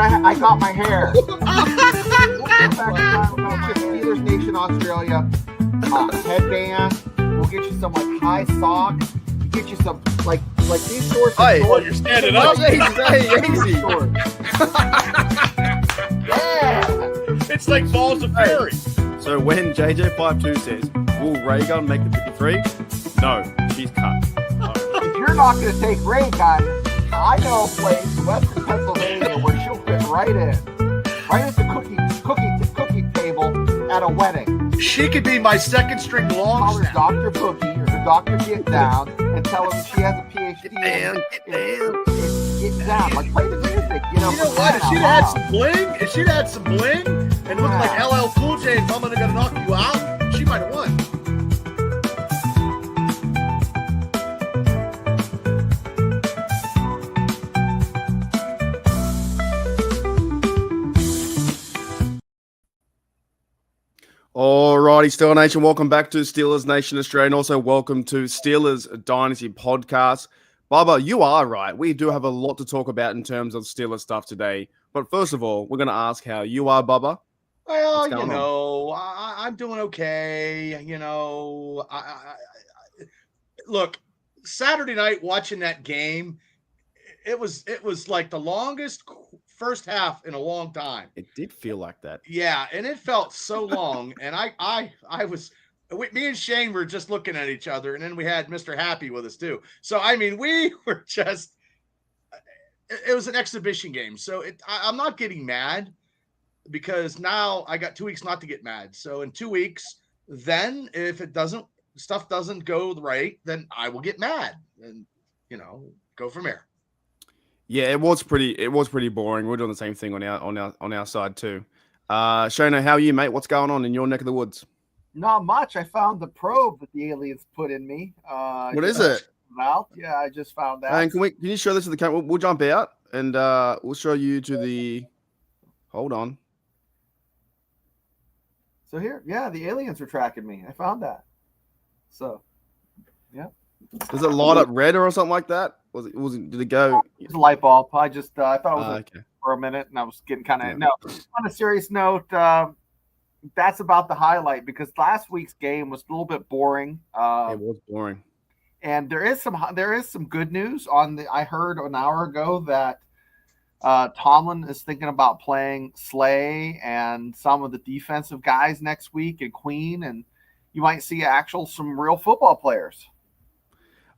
I got my hair. Steelers Nation Australia. Headband. We'll get you some like high socks. We'll get you some like these shorts. Hey, you're standing up. Easy. Yeah. It's like balls of fury. So when JJ52 says, will Ray Gun make the 53? No, she's cut. If you're not going to take Ray Gun, I know a place in Western Pennsylvania where she'll fit right in. Right at the cookie table at a wedding. She could be my second string long Call her snapper. Dr. Cookie or her Dr. Get Down and tell her she has a PhD in Get Down. Like, play the music, You know what? If she'd had some bling, and looked like LL Cool J and I'm gonna knock you out, she might have won. Alrighty, Steelers Nation, welcome back to Steelers Nation Australia, and also welcome to Steelers Dynasty Podcast. Bubba, you are right. We do have a lot to talk about in terms of Steelers stuff today. But first of all, we're going to ask how you are, Bubba. Well, I'm doing okay. Look, Saturday night watching that game, it was like the longest first half in a long time. It did feel like that. Yeah, and it felt so long. And me and Shane were just looking at each other, and then we had Mr. Happy with us too. So I mean, we were just. It was an exhibition game, so I'm not getting mad because now I got 2 weeks not to get mad. So in 2 weeks, then if stuff doesn't go right, then I will get mad and go from there. Yeah, it was pretty boring. We're doing the same thing on our side too. Shona, how are you, mate? What's going on in your neck of the woods? Not much. I found the probe that the aliens put in me. What is it? Yeah, I just found that. And can you show this to the camera? We'll jump out and we'll show you to the. Hold on. So here, yeah, the aliens were tracking me. I found that. So, yeah. Does it light up red or something like that? Did it go? It's a light bulb. I just I thought it was okay. for a minute, and I was getting kind of no. On a serious note, that's about the highlight because last week's game was a little bit boring. It was boring. And there is some good news I heard an hour ago that Tomlin is thinking about playing Slay and some of the defensive guys next week and Queen, and you might see some real football players.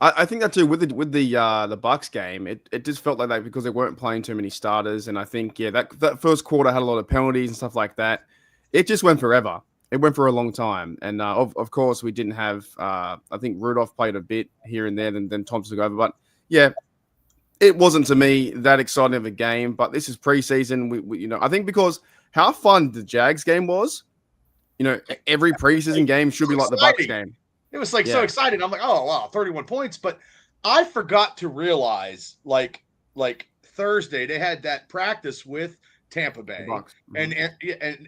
I think that too with the Bucks game, it just felt like that because they weren't playing too many starters, and I think that first quarter had a lot of penalties and stuff like that. It just went forever. It went for a long time, and of course we didn't have. I think Rudolph played a bit here and there, then Thompson took over. But yeah, it wasn't to me that exciting of a game. But this is preseason. We I think because how fun the Jags game was. Every preseason game should be like the Bucks game. It was so exciting. I'm like, oh wow, 31 points. But I forgot to realize like Thursday they had that practice with Tampa Bay and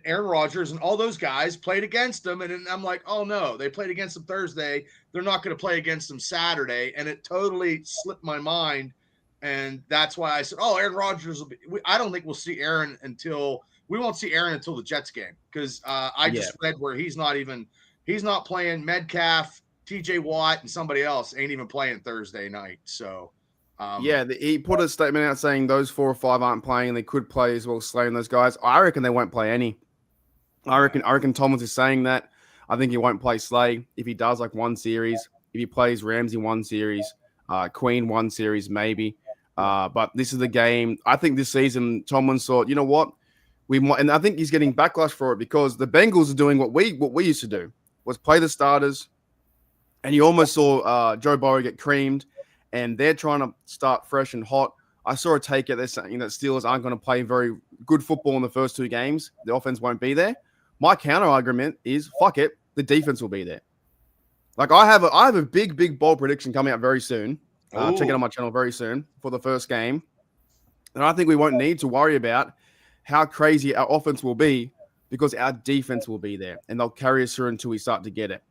Aaron Rodgers and all those guys played against them. And then I'm like, oh no, they played against them Thursday. They're not going to play against them Saturday. And it totally slipped my mind. And that's why I said, oh, Aaron Rodgers will be, I don't think we'll see Aaron until the Jets game. Cause I just read where he's not playing. Metcalf, TJ Watt, and somebody else ain't even playing Thursday night. So, he put a statement out saying those 4 or 5 aren't playing, and they could play as well, slaying those guys. I reckon they won't play any. I reckon Thomas is saying that. I think he won't play Slay if he does like one series. If he plays Ramsey one series, Queen one series maybe. But this is the game. I think this season Tomlin thought, you know what, we might, and I think he's getting backlash for it because the Bengals are doing what we used to do. Was play the starters, and you almost saw Joe Burrow get creamed, and they're trying to start fresh and hot. I saw a take out there saying that Steelers aren't going to play very good football in the first 2 games. The offense won't be there. My counter argument is, fuck it, the defense will be there. Like I have a big bold prediction coming out very soon. Check it on my channel very soon for the first game, and I think we won't need to worry about how crazy our offense will be. Because our defense will be there, and they'll carry us through until we start to get it.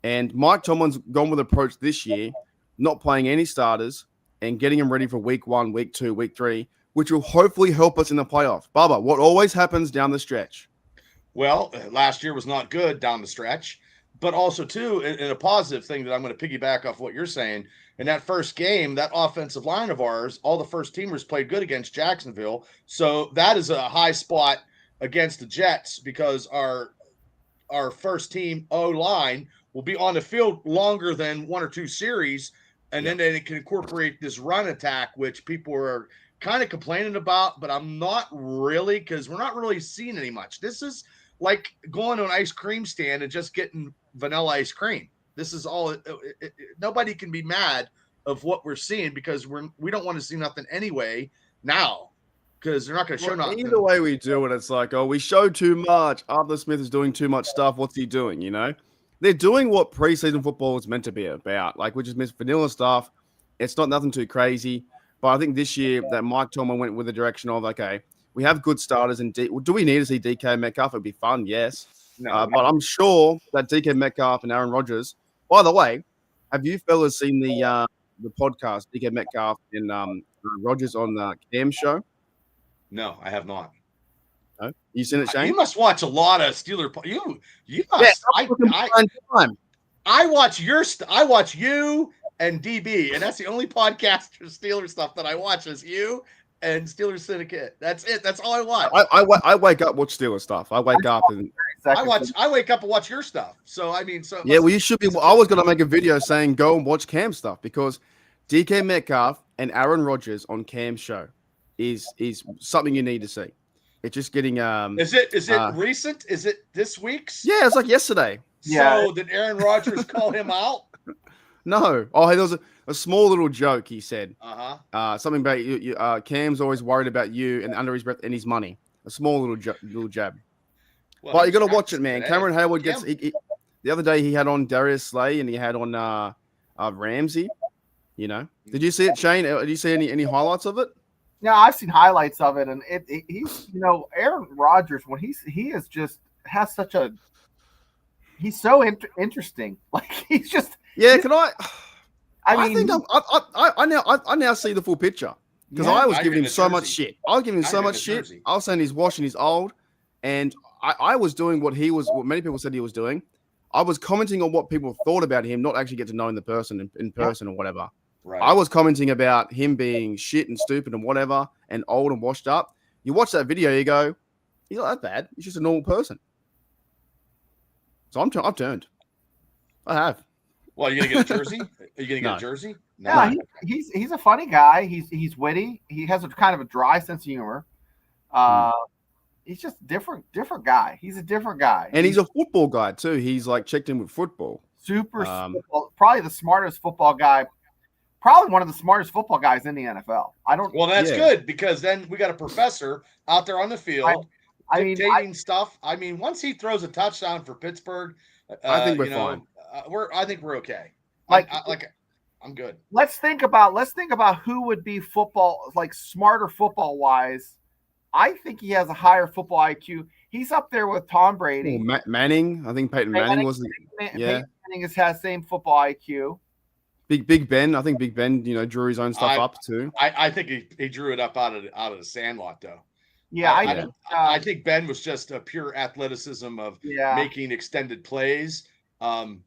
And Mike Tomlin's gone with an approach this year, not playing any starters and getting them ready for week 1, week 2, week 3. which will hopefully help us in the playoffs. Bubba, what always happens down the stretch? Well, last year was not good down the stretch, but also too, in a positive thing that I'm going to piggyback off what you're saying. In that first game, that offensive line of ours, all the first teamers played good against Jacksonville. So that is a high spot against the Jets because our first team O-line will be on the field longer than one or two series, and then they can incorporate this run attack, which people are kind of complaining about, but I'm not really, because we're not really seeing any much. This is like going to an ice cream stand and just getting vanilla ice cream. This is all. Nobody can be mad of what we're seeing because we don't want to see nothing anyway now because they're not going to show nothing. Either way we do it, it's like, oh, we show too much. Arthur Smith is doing too much stuff. What's he doing? You know, they're doing what preseason football is meant to be about, like which is vanilla stuff. It's not nothing too crazy. But I think this year that Mike Tomlin went with the direction of, okay, we have good starters. And do we need to see DK Metcalf? It'd be fun, yes. No, but I'm sure that DK Metcalf and Aaron Rodgers. By the way, have you fellas seen the podcast DK Metcalf and Rodgers on the Cam show? No, I have not. No? You seen it, Shane? You must watch a lot of Steeler. You must. Yeah, I watch I watch you and DB, and that's the only podcast for Steelers stuff that I watch is you and Steelers Syndicate. That's it. That's all I watch. I wake up, watch Steelers stuff. I wake up and I wake up and watch your stuff. So I mean, yeah. Well, you should be. I was gonna make a video saying go and watch Cam stuff because DK Metcalf and Aaron Rodgers on Cam's show is something you need to see. It's just getting Is it recent? Is it this week's? Yeah, it's like yesterday. So did Aaron Rodgers call him out? No. Oh, hey, there was a small little joke. He said, something about you. Cam's always worried about you and under his breath and his money. A small little jab. Well, but you got to watch it, man. Cameron Hayward gets. The other day he had on Darius Slay and he had on Ramsey. You know, did you see it, Shane? Did you see any highlights of it? Yeah, I've seen highlights of it, and he's Aaron Rodgers when he is just has such a he's so interesting. Like he's just I now see the full picture because I was giving him so much shit. I was giving him so much shit. I was saying he's washing his old, and I was doing what many people said he was doing. I was commenting on what people thought about him, not actually get to know the person in person or whatever. Right. I was commenting about him being shit and stupid and whatever and old and washed up. You watch that video, you go, he's not that bad. He's just a normal person. So I've turned. I have. Well, are you gonna get a jersey? Are you gonna get a jersey? No. Yeah, he's a funny guy. He's witty. He has a kind of a dry sense of humor. He's just a different guy. He's a different guy. And he's a football guy too. He's like checked in with football. Super probably the smartest football guy. Probably one of the smartest football guys in the NFL. Well, that's good because then we got a professor out there on the field dictating stuff. I mean, once he throws a touchdown for Pittsburgh, I think we're fine. I think we're okay. I'm good. Let's think about who would be smarter football wise. I think he has a higher football IQ. He's up there with Tom Brady. Manning. I think Peyton Manning was. Peyton Manning has the same football IQ. Big Ben. I think Big Ben, drew his own stuff up too. I think he drew it up out of the sandlot though. Yeah, I think Ben was just a pure athleticism of making extended plays. You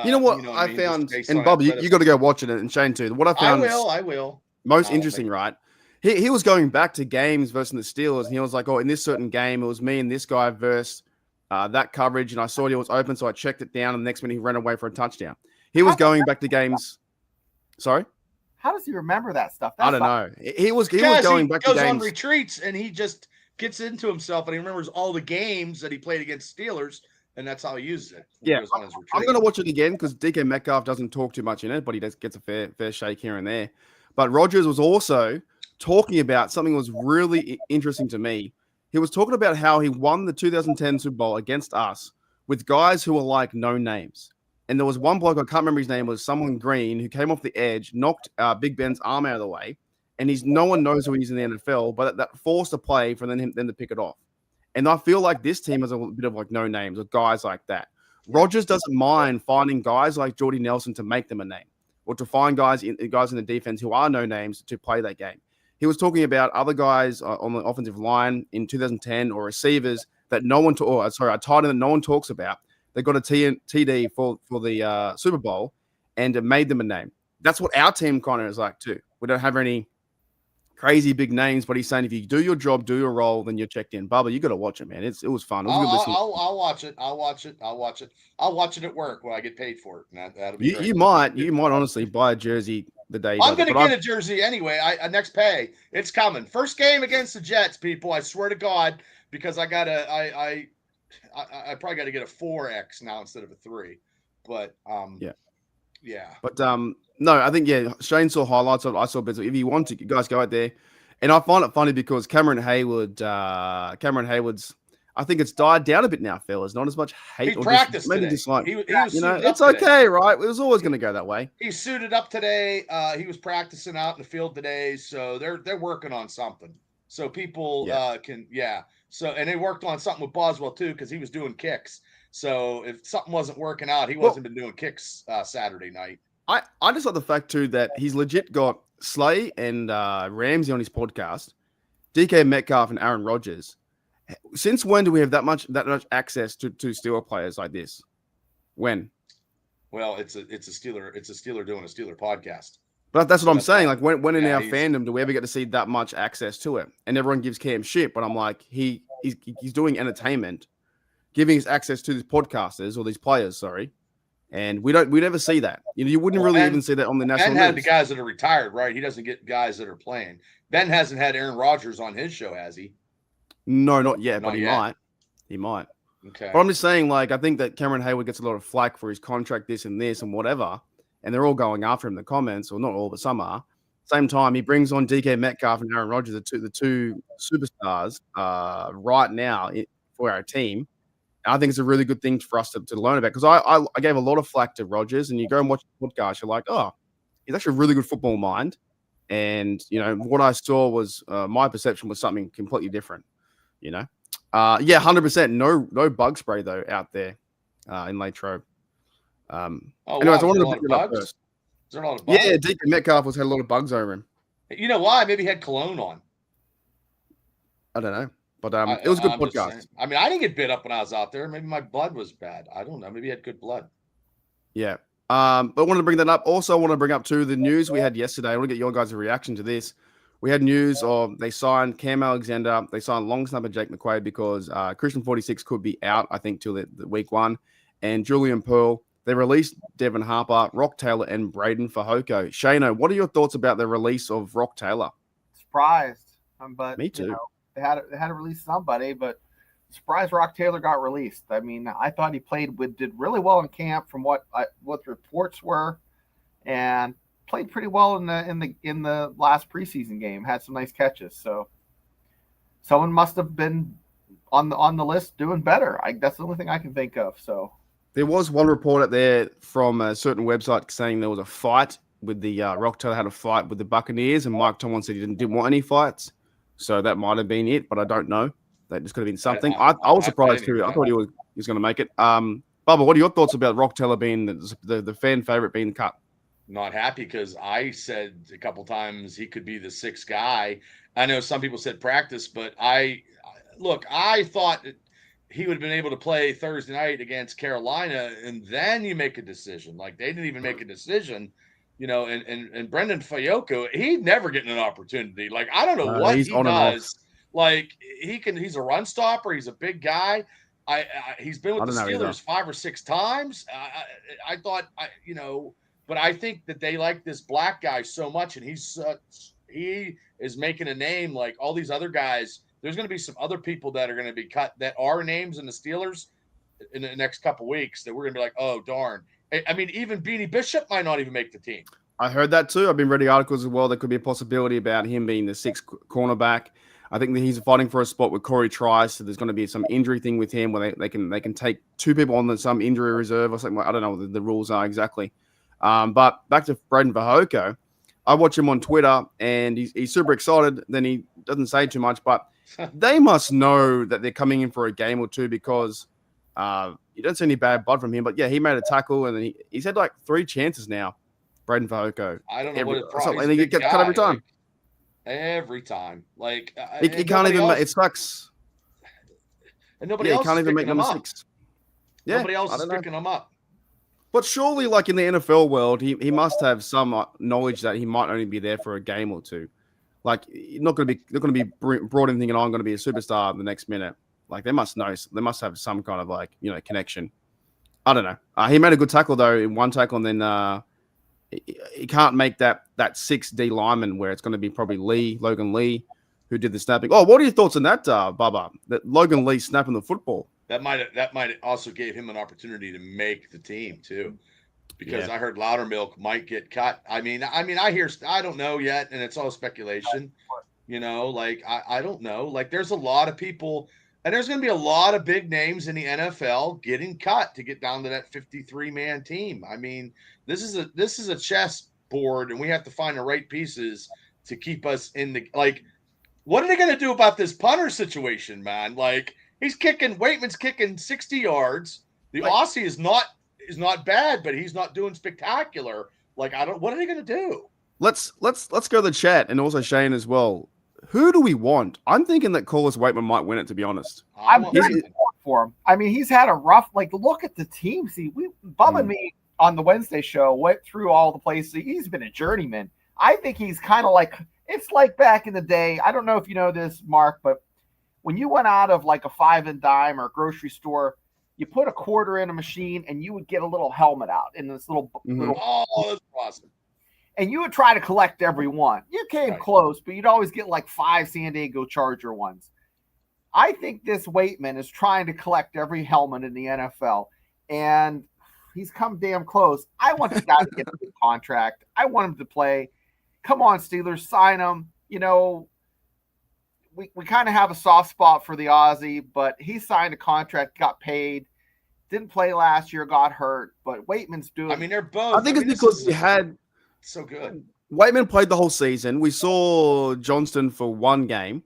know what I found, and Bob, you got to go watch it, and Shane too. What I found, I will. Most interesting, right? He was going back to games versus the Steelers, and he was like, "Oh, in this certain game, it was me and this guy versus that coverage, and I saw it was open, so I checked it down, and the next minute he ran away for a touchdown." He was going back to games. Sorry? How does he remember that stuff? I don't know. He was going back to games. He goes on retreats and he just gets into himself and he remembers all the games that he played against Steelers, and that's how he uses it. Yeah, I'm going to watch it again because DK Metcalf doesn't talk too much in it, but he gets a fair shake here and there. But Rodgers was also talking about something that was really interesting to me. He was talking about how he won the 2010 Super Bowl against us with guys who were like no names. And there was one bloke, I can't remember his name, was someone green who came off the edge, knocked Big Ben's arm out of the way, and no one knows who he is in the NFL, but that forced a play for them to pick it off. And I feel like this team has a bit of like no names or guys like that. Rodgers doesn't mind finding guys like Jordy Nelson to make them a name, or to find guys in the defense who are no names to play that game. he was talking about other guys on the offensive line in 2010 or receivers that no one, a tight end that no one talks about. They got a TD for the Super Bowl, and it made them a name. That's what our team kind of is like too. We don't have any crazy big names, but he's saying if you do your job, do your role, then you're checked in. Bubba, you got to watch it, man. It was fun. It was good listening. I'll watch it. I'll watch it. I'll watch it at work when I get paid for it. That'll be great. You might honestly buy a jersey the day. I'm going to get a jersey anyway. Next pay, it's coming. First game against the Jets, people. I swear to God, because I probably got to get a 4X now instead of a 3. But yeah. But no, I think Shane saw highlights of it. I saw bits. If you want to, guys, go out there. And I find it funny because Cameron Hayward's, I think it's died down a bit now, fellas. Not as much hate. He practiced today. Dislike. He was it's okay, right? It was always going to go that way. He suited up today. He was practicing out in the field today, so they're working on something. So people can. So and they worked on something with Boswell too because he was doing kicks. So if something wasn't working out, he wasn't been doing kicks Saturday night. I just like the fact too that he's legit got Slay and Ramsey on his podcast, DK Metcalf and Aaron Rodgers. Since when do we have that much access to Steeler players like this? When? Well, it's a Steeler doing a Steeler podcast. But that's what I'm saying. Like when in our fandom do we ever get to see that much access to it? And everyone gives Cam shit, but I'm like he's doing entertainment, giving us access to these podcasters or these players. Sorry. And we never see that. You wouldn't really even see that on the national. Ben had the guys that are retired, right? He doesn't get guys that are playing. Ben hasn't had Aaron Rodgers on his show, has he? No, not yet, but he might. He might. Okay. But I'm just saying, like, I think that Cameron Hayward gets a lot of flack for his contract, this and whatever, and they're all going after him in the comments, or not all, but some are. Same time, he brings on DK Metcalf and Aaron Rodgers, the two superstars, right now for our team. I think it's a really good thing for us to learn about because I gave a lot of flack to Rodgers, and you go and watch the podcast, you're like, oh, he's actually a really good football mind. And, what I saw was my perception was something completely different, 100%. No bug spray, though, out there in Latrobe. Anyways, I wanted to pick it up first. Is there a lot of bugs? Yeah, DK Metcalf had a lot of bugs over him. You know why? Maybe he had cologne on. I don't know. But it was a good podcast. I mean, I didn't get bit up when I was out there. Maybe my blood was bad. I don't know. Maybe he had good blood. Yeah. But I wanted to bring that up. Also, I want to bring up, too, the news we had yesterday. I want to get your guys' reaction to this. We had news of they signed Cam Alexander. They signed long snapper Jake McQuaid because Christian 46 could be out, I think, till the week 1. And Julian Pearl. They released Devin Harper, Rock Taylor, and Braden Fajoko. Shano, what are your thoughts about the release of Rock Taylor? Surprised. But me too. They had to release somebody, but surprised Rock Taylor got released. I mean, I thought he did really well in camp from what the reports were, and played pretty well in the last preseason game. Had some nice catches. So someone must have been on the list doing better. That's the only thing I can think of. So there was one report out there from a certain website saying there was a fight with the Rock Taylor had a fight with the Buccaneers, and Mike Tomlin said he didn't want any fights. So that might have been it, but I don't know. That just could have been something. I was surprised too. I thought he was going to make it. Bubba, what are your thoughts about Rock Taylor being the fan favorite being cut? Not happy because I said a couple times he could be the 6th guy. I know some people said practice, but I thought that he would have been able to play Thursday night against Carolina, and then you make a decision. Like they didn't even make a decision. And Brendan Fajoko, he'd never getting an opportunity. Like, I don't know what he does. Like, he's a run stopper. He's a big guy. He's been with the Steelers 5 or 6 times. I thought, but I think that they like this black guy so much, and he is making a name like all these other guys. There's going to be some other people that are going to be cut that are names in the Steelers in the next couple weeks that we're going to be like, oh, darn. I mean, even Beanie Bishop might not even make the team. I heard that too. I've been reading articles as well. There could be a possibility about him being the 6th cornerback. I think that he's fighting for a spot with Corey Trice. So there's going to be some injury thing with him where they can take 2 people on some injury reserve or something. I don't know what the rules are exactly. But back to Braden Fajoko, I watch him on Twitter and he's super excited. Then he doesn't say too much, but they must know that they're coming in for a game or two because you don't see any bad blood from him. But yeah, he made a tackle and then he's had like 3 chances now. Braden Fajoko. I don't know what it and he gets cut every time. every time. Like He can't even make it sucks. And nobody else can't is even picking make them number up. 6. Yeah, Nobody else is picking them up. But surely, like in the NFL world, he must have some knowledge that he might only be there for a game or two. Like, not going to be brought in thinking, oh, I'm going to be a superstar the next minute. Like, they must know. They must have some kind of connection. I don't know. He made a good tackle though in one tackle, and then he can't make that 6D lineman where it's going to be probably Logan Lee, who did the snapping. Oh, what are your thoughts on that, Bubba? That Logan Lee snapping the football. That might also gave him an opportunity to make the team too, because I heard Loudermilk might get cut. I don't know yet, and it's all speculation. I don't know. Like, there's a lot of people, and there's going to be a lot of big names in the NFL getting cut to get down to that 53-man team. I mean, this is a chess board, and we have to find the right pieces to keep us in the What are they going to do about this punter situation, man? Like, Waitman's kicking 60 yards. The Aussie is not bad, but he's not doing spectacular. What are they going to do? Let's go to the chat, and also Shane as well. Who do we want? I'm thinking that Corliss Waitman might win it, to be honest. I'm very for him. I mean, he's had a rough, look at the team. See, Bum and me on the Wednesday show went through all the places. He's been a journeyman. I think he's kind of it's like back in the day. I don't know if you know this, Mark, but when you went out of a 5 and dime or a grocery store, you put a quarter in a machine and you would get a little helmet out in this little. Oh, that's awesome. And you would try to collect every one. You came close, but you'd always get 5 San Diego Charger ones. I think this Waitman is trying to collect every helmet in the NFL, and he's come damn close. I want the guy to get a big contract. I want him to play. Come on, Steelers, sign him. We kind of have a soft spot for the Aussie, but he signed a contract, got paid, didn't play last year, got hurt. But Waitman's doing. I mean, they're both. I think it's because he had so good. Waitman played the whole season. We saw Johnston for one game,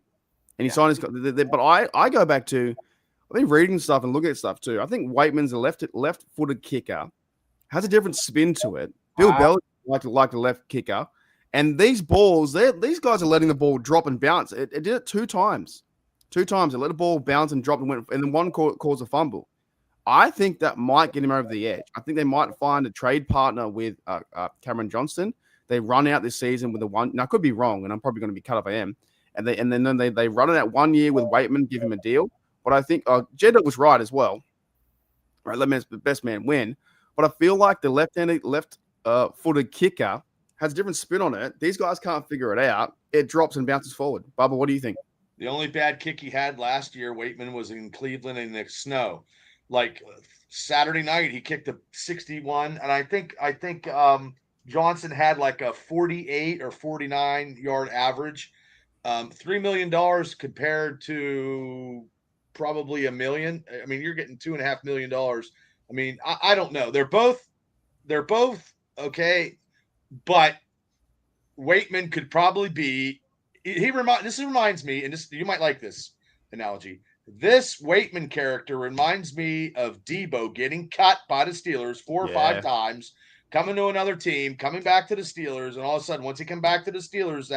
and he signed his. But I go back to, I've been reading stuff and looking at stuff too. I think Waitman's a left-footed kicker, has a different spin to it. Bill Belichick like a left kicker. And these balls, these guys are letting the ball drop and bounce. It did it 2 times. 2 times. It let the ball bounce and drop and went, and then one caused a fumble. I think that might get him over the edge. I think they might find a trade partner with Cameron Johnston. They run out this season with one. Now, I could be wrong, and I'm probably going to be cut if I am. And then they run it out 1 year with Waitman, give him a deal. But I think Jeddah was right as well. Right, let the best man win. But I feel like the left-footed kicker has a different spin on it. These guys can't figure it out. It drops and bounces forward. Bubba, what do you think? The only bad kick he had last year, Waitman, was in Cleveland in the snow. Saturday night, he kicked a 61, and I think Johnson had a 48 or 49 yard average. $3 million compared to probably $1 million. I mean, you're getting $2.5 million. I mean, I don't know. They're both okay. But Waitman could probably be. This reminds me, and you might like this analogy. This Waitman character reminds me of Debo getting cut by the Steelers 4 or 5 times, coming to another team, coming back to the Steelers, and all of a sudden, once he came back to the Steelers,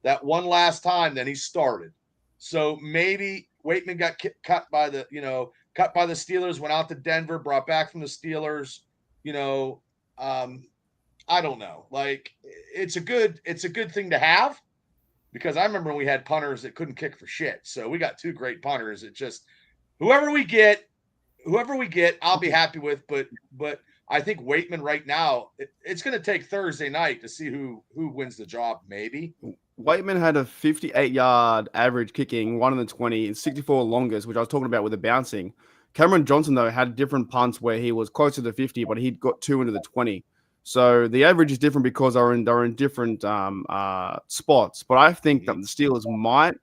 that one last time, then he started. So maybe Waitman got cut by the Steelers, went out to Denver, brought back from the Steelers. I don't know. It's a good thing to have, because I remember when we had punters that couldn't kick for shit. So we got 2 great punters. It just whoever we get, I'll be happy with. But I think Waitman right now, it's going to take Thursday night to see who wins the job. Maybe Waitman had a 58-yard average kicking, 1 in the 20, and 64 longest, which I was talking about with the bouncing. Cameron Johnson though had different punts where he was closer to 50, but he'd got 2 into the 20. So the average is different because they're in different spots. But I think that the Steelers might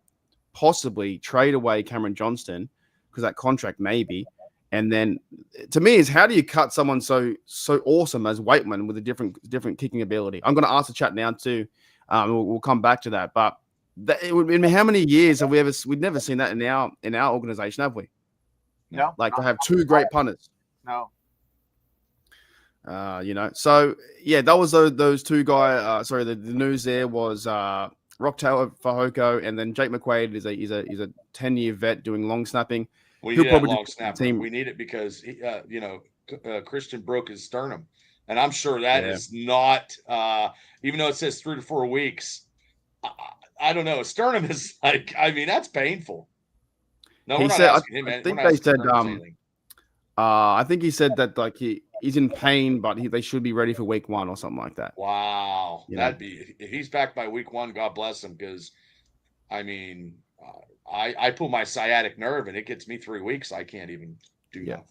possibly trade away Cameron Johnston because that contract maybe. And then to me is, how do you cut someone so awesome as Waitman with a different kicking ability? I'm going to ask the chat now too. We'll come back to that. But in how many years have we've never seen that in our organization, have we? No. To have 2 great punters. No. So yeah, that was those 2 guys. The news there was Rock Taylor Fahoko, and then Jake McQuaid is a 10-year vet doing long snapping. We He'll need that probably long snapper. We need it because Christian broke his sternum, and I'm sure that is not. Even though it says 3 to 4 weeks, I don't know. A sternum is like, I mean, that's painful. No, we're not asking him. I think they said. I think he said that like he's in pain, but they should be ready for week 1 or something like that. Wow, that'd be if he's back by week 1. God bless him, because I mean, I pull my sciatic nerve and it gets me 3 weeks. I can't even do nothing.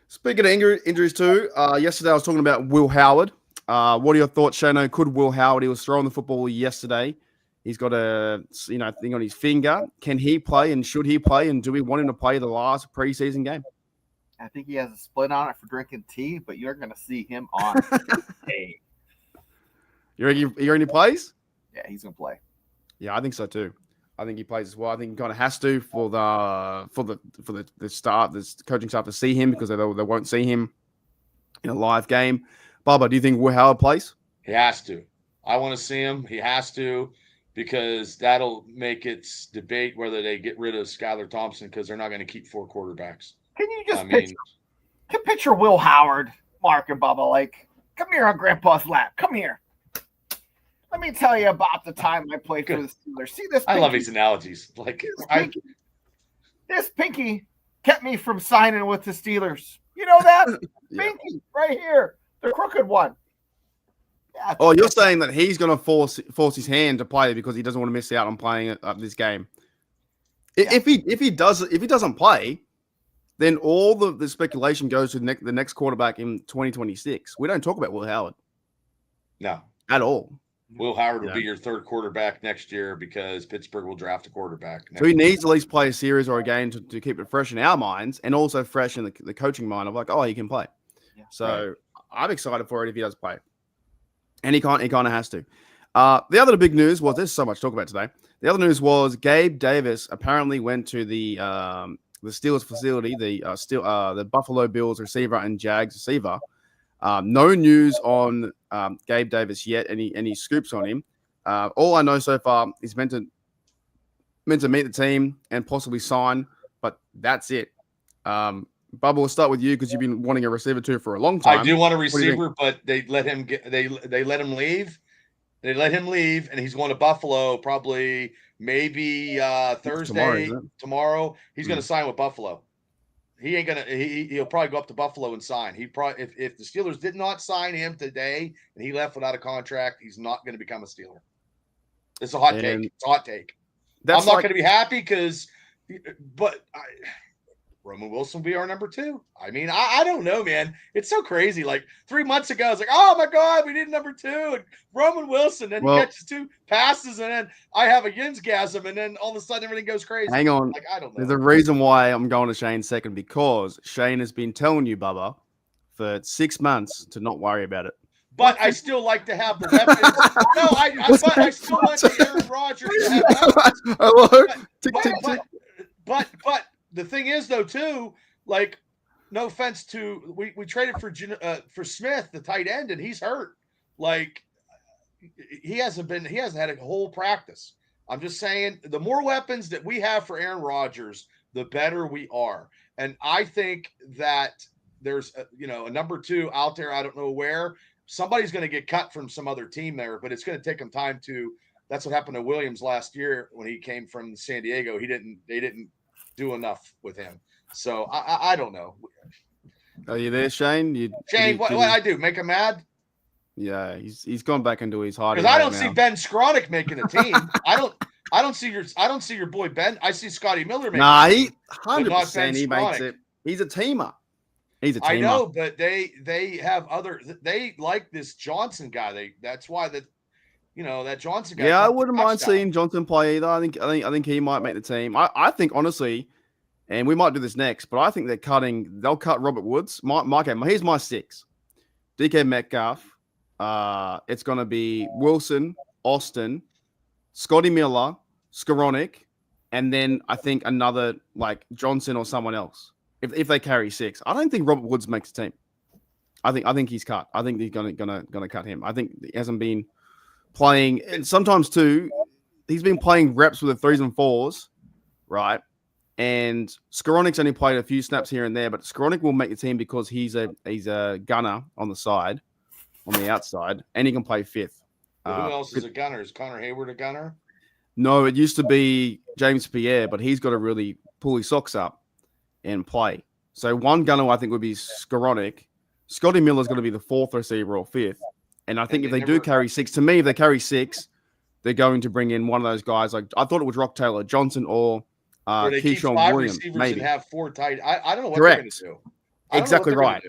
Speaking of injuries too, yesterday I was talking about Will Howard. What are your thoughts, Shano? Could Will Howard? He was throwing the football yesterday. He's got a thing on his finger. Can he play, and should he play, and do we want him to play the last preseason game? I think he has a split on it for drinking tea, but you're going to see him on tea. You reckon he plays? Yeah, he's going to play. Yeah, I think so too. I think he plays as well. I think he kind of has to for the start, the coaching staff to see him, because they won't see him in a live game. Bubba, do you think Will Howard plays? He has to. I want to see him. He has to, because that'll make it debate whether they get rid of Skylar Thompson, because they're not going to keep 4 quarterbacks. Can you just picture Will Howard, Mark and Bubba, like, come here on Grandpa's lap. Come here. Let me tell you about the time I played for the Steelers. See this? Pinky? I love these analogies. Like this pinky kept me from signing with the Steelers. You know that? Pinky right here, the crooked one. Yeah, you're saying that he's going to force his hand to play because he doesn't want to miss out on playing this game. Yeah. If he doesn't play, then all the speculation goes to the next quarterback in 2026. We don't talk about Will Howard. No. At all. Will Howard will be your 3rd quarterback next year, because Pittsburgh will draft a quarterback. So he needs to at least play a series or a game to keep it fresh in our minds, and also fresh in the coaching mind of like, oh, he can play. Yeah, so I'm excited for it if he does play. And he kind of has to. The other big news was, there's so much to talk about today. The other news was Gabe Davis apparently went to the Steelers facility, the Buffalo Bills receiver and Jags receiver. No news on Gabe Davis yet. Any scoops on him? All I know so far is meant to meet the team and possibly sign, but that's it. Bubba, we'll start with you because you've been wanting a receiver too for a long time. I do want a receiver, but they let him leave. They let him leave, and he's going to Buffalo probably maybe Thursday, tomorrow. He's going to sign with Buffalo. He ain't gonna. He'll probably go up to Buffalo and sign. He probably, if the Steelers did not sign him today and he left without a contract, he's not going to become a Steeler. It's a hot take. It's a hot take. I'm not going to be happy but Roman Wilson will be our number 2. I mean, I don't know, man. It's so crazy. Like 3 months ago, I was like, oh my God, we need number 2. And Roman Wilson, then he catches 2 passes, and then I have a Yinsgasm, and then all of a sudden everything goes crazy. Hang on. Like, I don't know. There's a reason why I'm going to Shane second, because Shane has been telling you, Bubba, for 6 months to not worry about it. But I still like to have the weapons. No, I still want Aaron Rodgers to have weapons. Hello? Tick, tick, tick. But the thing is, though, too, like, no offense to we traded for Smith, the tight end, and he's hurt. Like, he hasn't had a whole practice. I'm just saying, the more weapons that we have for Aaron Rodgers, the better we are. And I think that there's a number 2 out there. I don't know where. Somebody's going to get cut from some other team there, but it's going to take them time to. That's what happened to Williams last year when he came from San Diego. They didn't do enough with him. So I don't know. Are you there, Shane? Shane, what I do? Make him mad? Yeah, he's gone back into his hiding. Because I don't see Ben Skronik making a team. I don't see your boy Ben. I see Scotty Miller making. Nah, he 100% he makes it. He's a teamer. I know, but they have they like this Johnson guy. That's why that Johnson guy. Yeah, I wouldn't mind seeing Johnson play either. I think he might make the team. I think honestly, and we might do this next, but I think they'll cut Robert Woods. Here's my 6. DK Metcalf. It's gonna be Wilson, Austin, Scotty Miller, Skowronek, and then I think another like Johnson or someone else. If they carry 6, I don't think Robert Woods makes the team. I think he's cut. I think they're gonna cut him. I think he hasn't been playing. And sometimes too, he's been playing reps with the 3s and 4s, right? And Skoronic's only played a few snaps here and there, but Skoronic will make the team because he's a gunner on the side, on the outside, and he can play 5th. Well, who else is a gunner? Is Connor Hayward a gunner? No, it used to be James Pierre, but he's got to really pull his socks up and play. So one gunner I think would be Skoronic. Scotty Miller's going to be the 4th receiver or 5th. And I think if they do carry 6, to me, if they carry 6, they're going to bring in one of those guys. Like I thought it was Rock Taylor Johnson or they keep Keyshawn 5 Williams, receivers maybe. and have 4 tight. I don't know what Correct. they're going to do. Exactly right.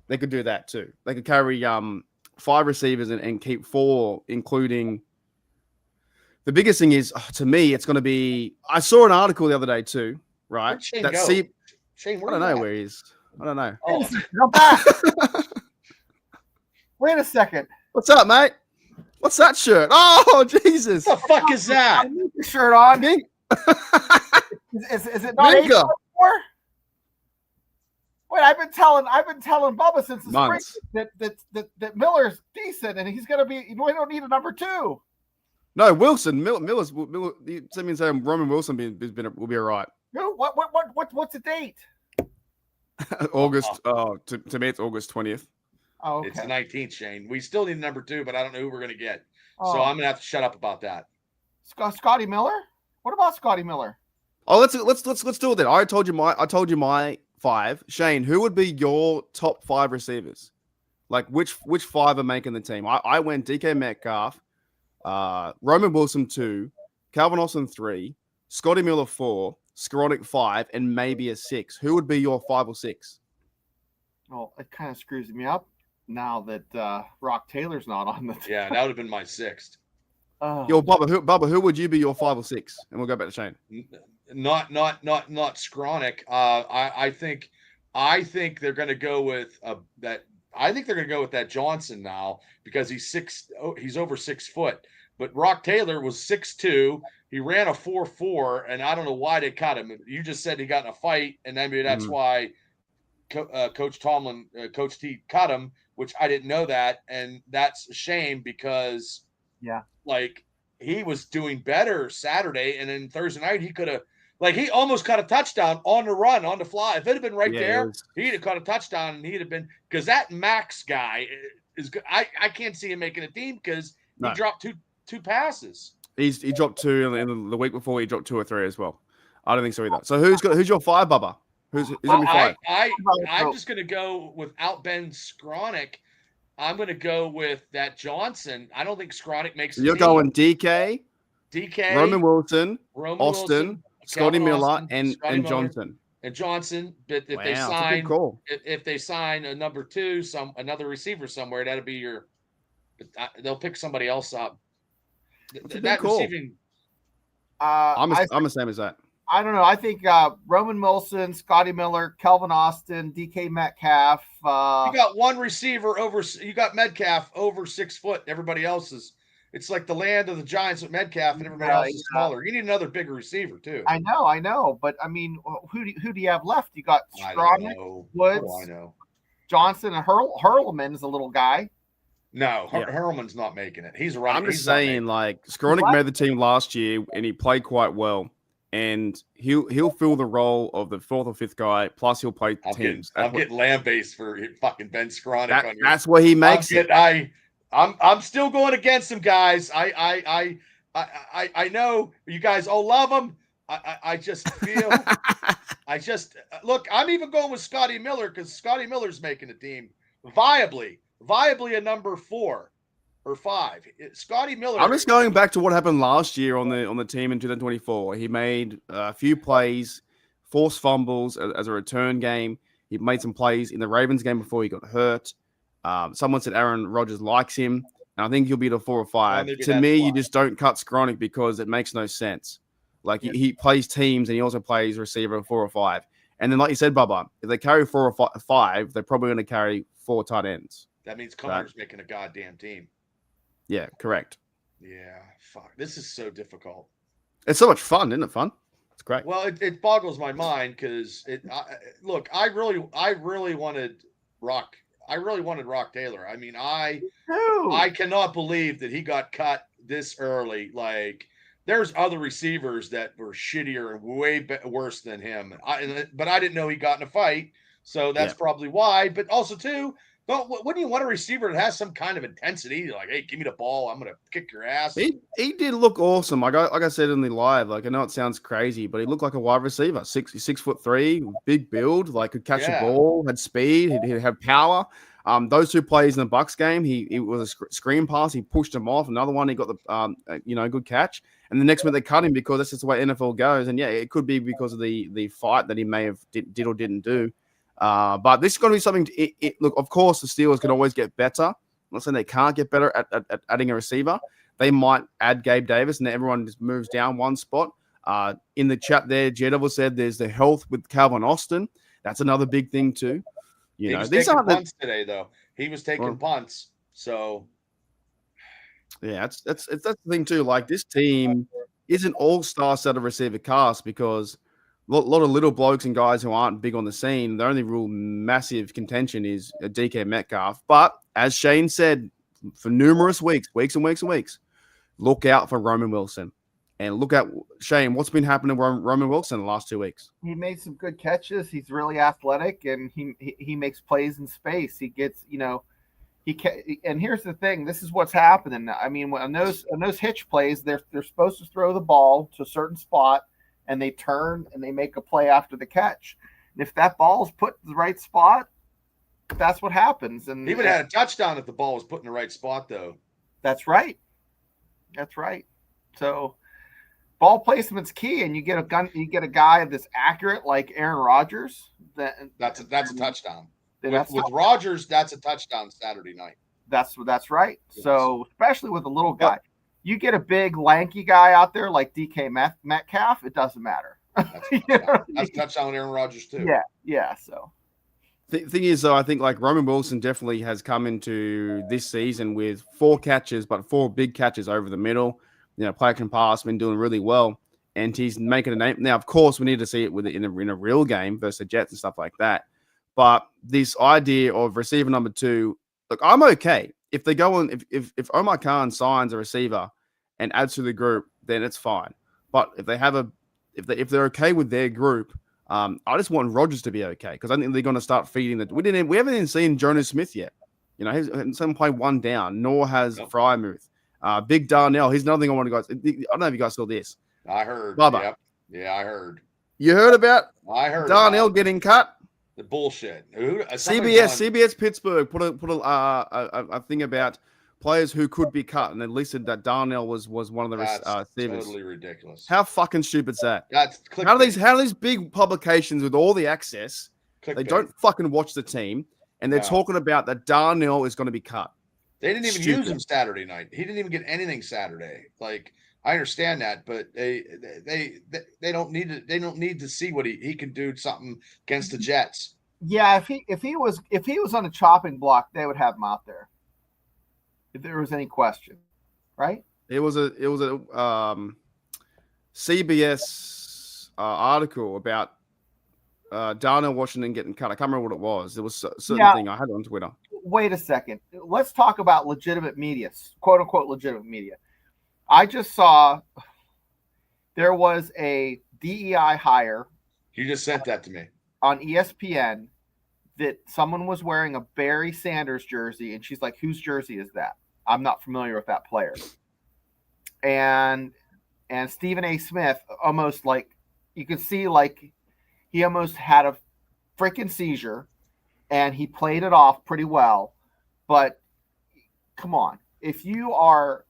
They could do that too. They could carry 5 receivers and keep 4, including. The biggest thing is, to me, it's going to be. I saw an article the other day too, right? Where'd Shane that go? C- Shane, I don't know where he is. I don't know. Oh. Come back. Wait a second. What's up, mate? What's that shirt? Oh, Jesus! What the fuck is that? I need the shirt on. Mink- Is it not Minka. 8.4? Wait, I've been telling Bubba since the Months. spring that Miller's decent and he's gonna be. We don't need a number 2. No, Wilson. Miller's. Miller, send me saying Roman Wilson will be all right. No, what's the date? August. To me, it's August 20th. Oh, okay. It's the 19th, Shane. We still need a number 2, but I don't know who we're going to get. Oh. So I'm going to have to shut up about that. Scotty Miller. What about Scotty Miller? Oh, let's do it then. I told you my 5. Shane, who would be your top 5 receivers? Like which 5 are making the team? I went DK Metcalf, Roman Wilson 2, Calvin Austin 3, Scotty Miller 4, Skoronik 5, and maybe a 6. Who would be your 5 or 6? Well, it kind of screws me up now that Rock Taylor's not on the team. Yeah, that would have been my 6th. Yo, Bubba, who would you be your 5 or 6? And we'll go back to Shane. Not Skoronik. I think they're going to go with that. I think they're going to go with that Johnson now because he's over 6 foot. But Rock Taylor was 6'2". He ran a 4.4, and I don't know why they cut him. You just said he got in a fight, and maybe that's why Coach Tomlin, Coach T cut him, which I didn't know that, and that's a shame because like he was doing better Saturday, and then Thursday night he could have. Like, he almost caught a touchdown on the run, on the fly. If it had been right there, he'd have caught a touchdown, and he'd have been – because that Max guy is – I can't see him making a team because he dropped two passes. He dropped 2, and the week before he dropped 2 or 3 as well. I don't think so either. So who's your 5, Bubba? Who's going to be 5? I'm just going to go without Ben Skoronik. I'm going to go with that Johnson. I don't think Skoronik makes You're going DK, Roman Wilson, Austin – Scotty Miller and Johnson. And Johnson, but if they sign a number 2, another receiver somewhere, that'll be your. They'll pick somebody else up. That cool. receiving. I'm the same as that. I don't know. I think Roman Wilson, Scotty Miller, Kelvin Austin, DK Metcalf. You got one receiver over. You got Metcalf over 6 foot. Everybody else is. It's like the land of the Giants with Metcalf, and everybody else is smaller. You need another bigger receiver too. I know, but I mean, who do you have left? You got Skoronik, Woods, Johnson, and Hurlman is a little guy. No, Hurlman's not making it. He's running. I'm just saying, like Skoronik made the team last year, and he played quite well, and he'll fill the role of the 4th or 5th guy. Plus, he'll play teams. I'm getting land-based for fucking Ben Skoronik. That's where he makes it. I'm still going against him, guys. I know you guys all love him. I just feel look. I'm even going with Scotty Miller because Scotty Miller's making a team viably a number 4 or 5. Scotty Miller. I'm just going back to what happened last year on the team in 2024. He made a few plays, forced fumbles as a return game. He made some plays in the Ravens game before he got hurt. Someone said Aaron Rodgers likes him, and I think he'll be the 4 or 5. To me, you just don't cut Skoronik because it makes no sense. Like he plays teams, and he also plays receiver 4 or 5. And then, like you said, Bubba, if they carry 4 or 5, they're probably going to carry 4 tight ends. That means Connor's making a goddamn team. Yeah, correct. Yeah, fuck. This is so difficult. It's so much fun, isn't it? Fun. It's great. Well, it boggles my mind because look, I really wanted Rock. I really wanted Rock Taylor. I mean, I cannot believe that he got cut this early. Like there's other receivers that were shittier and way worse than him. But I didn't know he got in a fight, so that's probably why. But also too, wouldn't you want a receiver that has some kind of intensity? Like, hey, give me the ball, I'm gonna kick your ass. He did look awesome. Like I said in the live, like I know it sounds crazy, but he looked like a wide receiver. 6'3", big build, like could catch the ball, had speed, he had power. Those two plays in the Bucks game, he was a screen pass, he pushed him off. Another one, he got the good catch. And the next one they cut him because that's just the way NFL goes. And yeah, it could be because of the fight that he may have did or didn't do. But this is going to be something. Look, of course, the Steelers can always get better. I'm not saying they can't get better at adding a receiver. They might add Gabe Davis, and everyone just moves down one spot. In the chat there, Jedivil said there's the health with Calvin Austin. That's another big thing too. He was taking punts today, though. He was taking punts. So yeah, that's the thing too. Like this team is an all-star set of receiver cast because a lot of little blokes and guys who aren't big on the scene, the only real massive contention is a DK Metcalf. But as Shane said, for numerous weeks and weeks, look out for Roman Wilson. And look at, Shane, what's been happening to Roman Wilson in the last 2 weeks? He made some good catches. He's really athletic, and he makes plays in space. He gets, and here's the thing. This is what's happening. I mean, on those hitch plays, they're supposed to throw the ball to a certain spot, and they turn and they make a play after the catch. And if that ball is put in the right spot, that's what happens. And he would have had a touchdown if the ball was put in the right spot, though. That's right. So ball placement's key, and you get a guy that's accurate like Aaron Rodgers. That's a touchdown. With Rodgers, that's a touchdown Saturday night. That's right. Yes. So especially with a little guy, you get a big lanky guy out there like DK Metcalf, it doesn't matter. That's a touchdown Aaron Rodgers too. Yeah. So the thing is, though, I think like Roman Wilson definitely has come into this season with 4 catches, but 4 big catches over the middle. Player can pass, been doing really well, and he's making a name. Now, of course, we need to see it in a real game versus the Jets and stuff like that. But this idea of receiver number 2, look, I'm okay if they go on. If Omar Khan signs a receiver and adds to the group, then it's fine. But if they have if they're okay with their group, I just want Rodgers to be okay because I think they're going to start feeding the. We haven't even seen Jonas Smith yet. He's played 1 down, nor has Frymuth. Big Darnell, he's another thing I want to guys. I don't know if you guys saw this. I heard. Bubba. Yep. Yeah, I heard. You heard about? I heard Darnell getting cut. The bullshit. CBS Pittsburgh put a thing about players who could be cut, and they listed that Darnell was one of the receivers. Totally ridiculous. How fucking stupid is that? That's how do these big publications with all the access? They don't fucking watch the team, and they're talking about that Darnell is going to be cut. They didn't even use him Saturday night. He didn't even get anything Saturday. Like, I understand that, but they don't need to. They don't need to see what he can do something against the Jets. Yeah, if he was on the chopping block, they would have him out there. If there was any question, right? It was a CBS article about Darnell Washington getting cut. I can't remember what it was. There was a certain thing I had on Twitter. Wait a second. Let's talk about legitimate media, quote unquote legitimate media. I just saw there was a DEI hire. You just sent that to me on ESPN that someone was wearing a Barry Sanders jersey, and she's like, "Whose jersey is that? I'm not familiar with that player." And Stephen A. Smith almost like you could see like he almost had a freaking seizure, and he played it off pretty well. But come on, if you're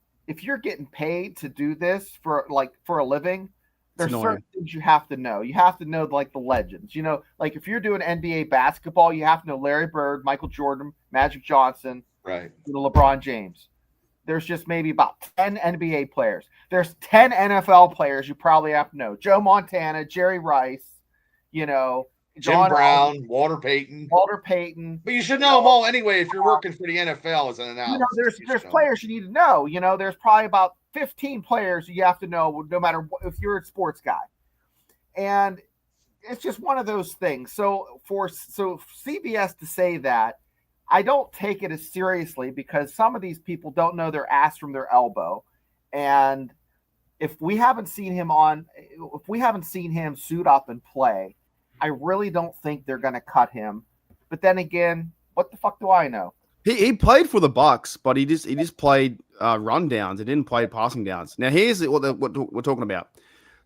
getting paid to do this for a living, there's certain things you have to know. You have to know like the legends. Like if you're doing NBA basketball, you have to know Larry Bird, Michael Jordan, Magic Johnson, right? LeBron James. There's just maybe about 10 NBA players. There's 10 NFL players you probably have to know. Joe Montana, Jerry Rice, Jim Brown, Walter Payton. But you should know them all anyway if you're working for the NFL as an analyst. There's players you need to know. There's probably about 15 players you have to know no matter if you're a sports guy. And it's just one of those things. So CBS to say that, I don't take it as seriously because some of these people don't know their ass from their elbow. And if we haven't seen him suit up and play, I really don't think they're going to cut him. But then again, what the fuck do I know? He played for the Bucks, but he just played rundowns. He didn't play passing downs. Now here's what we're talking about.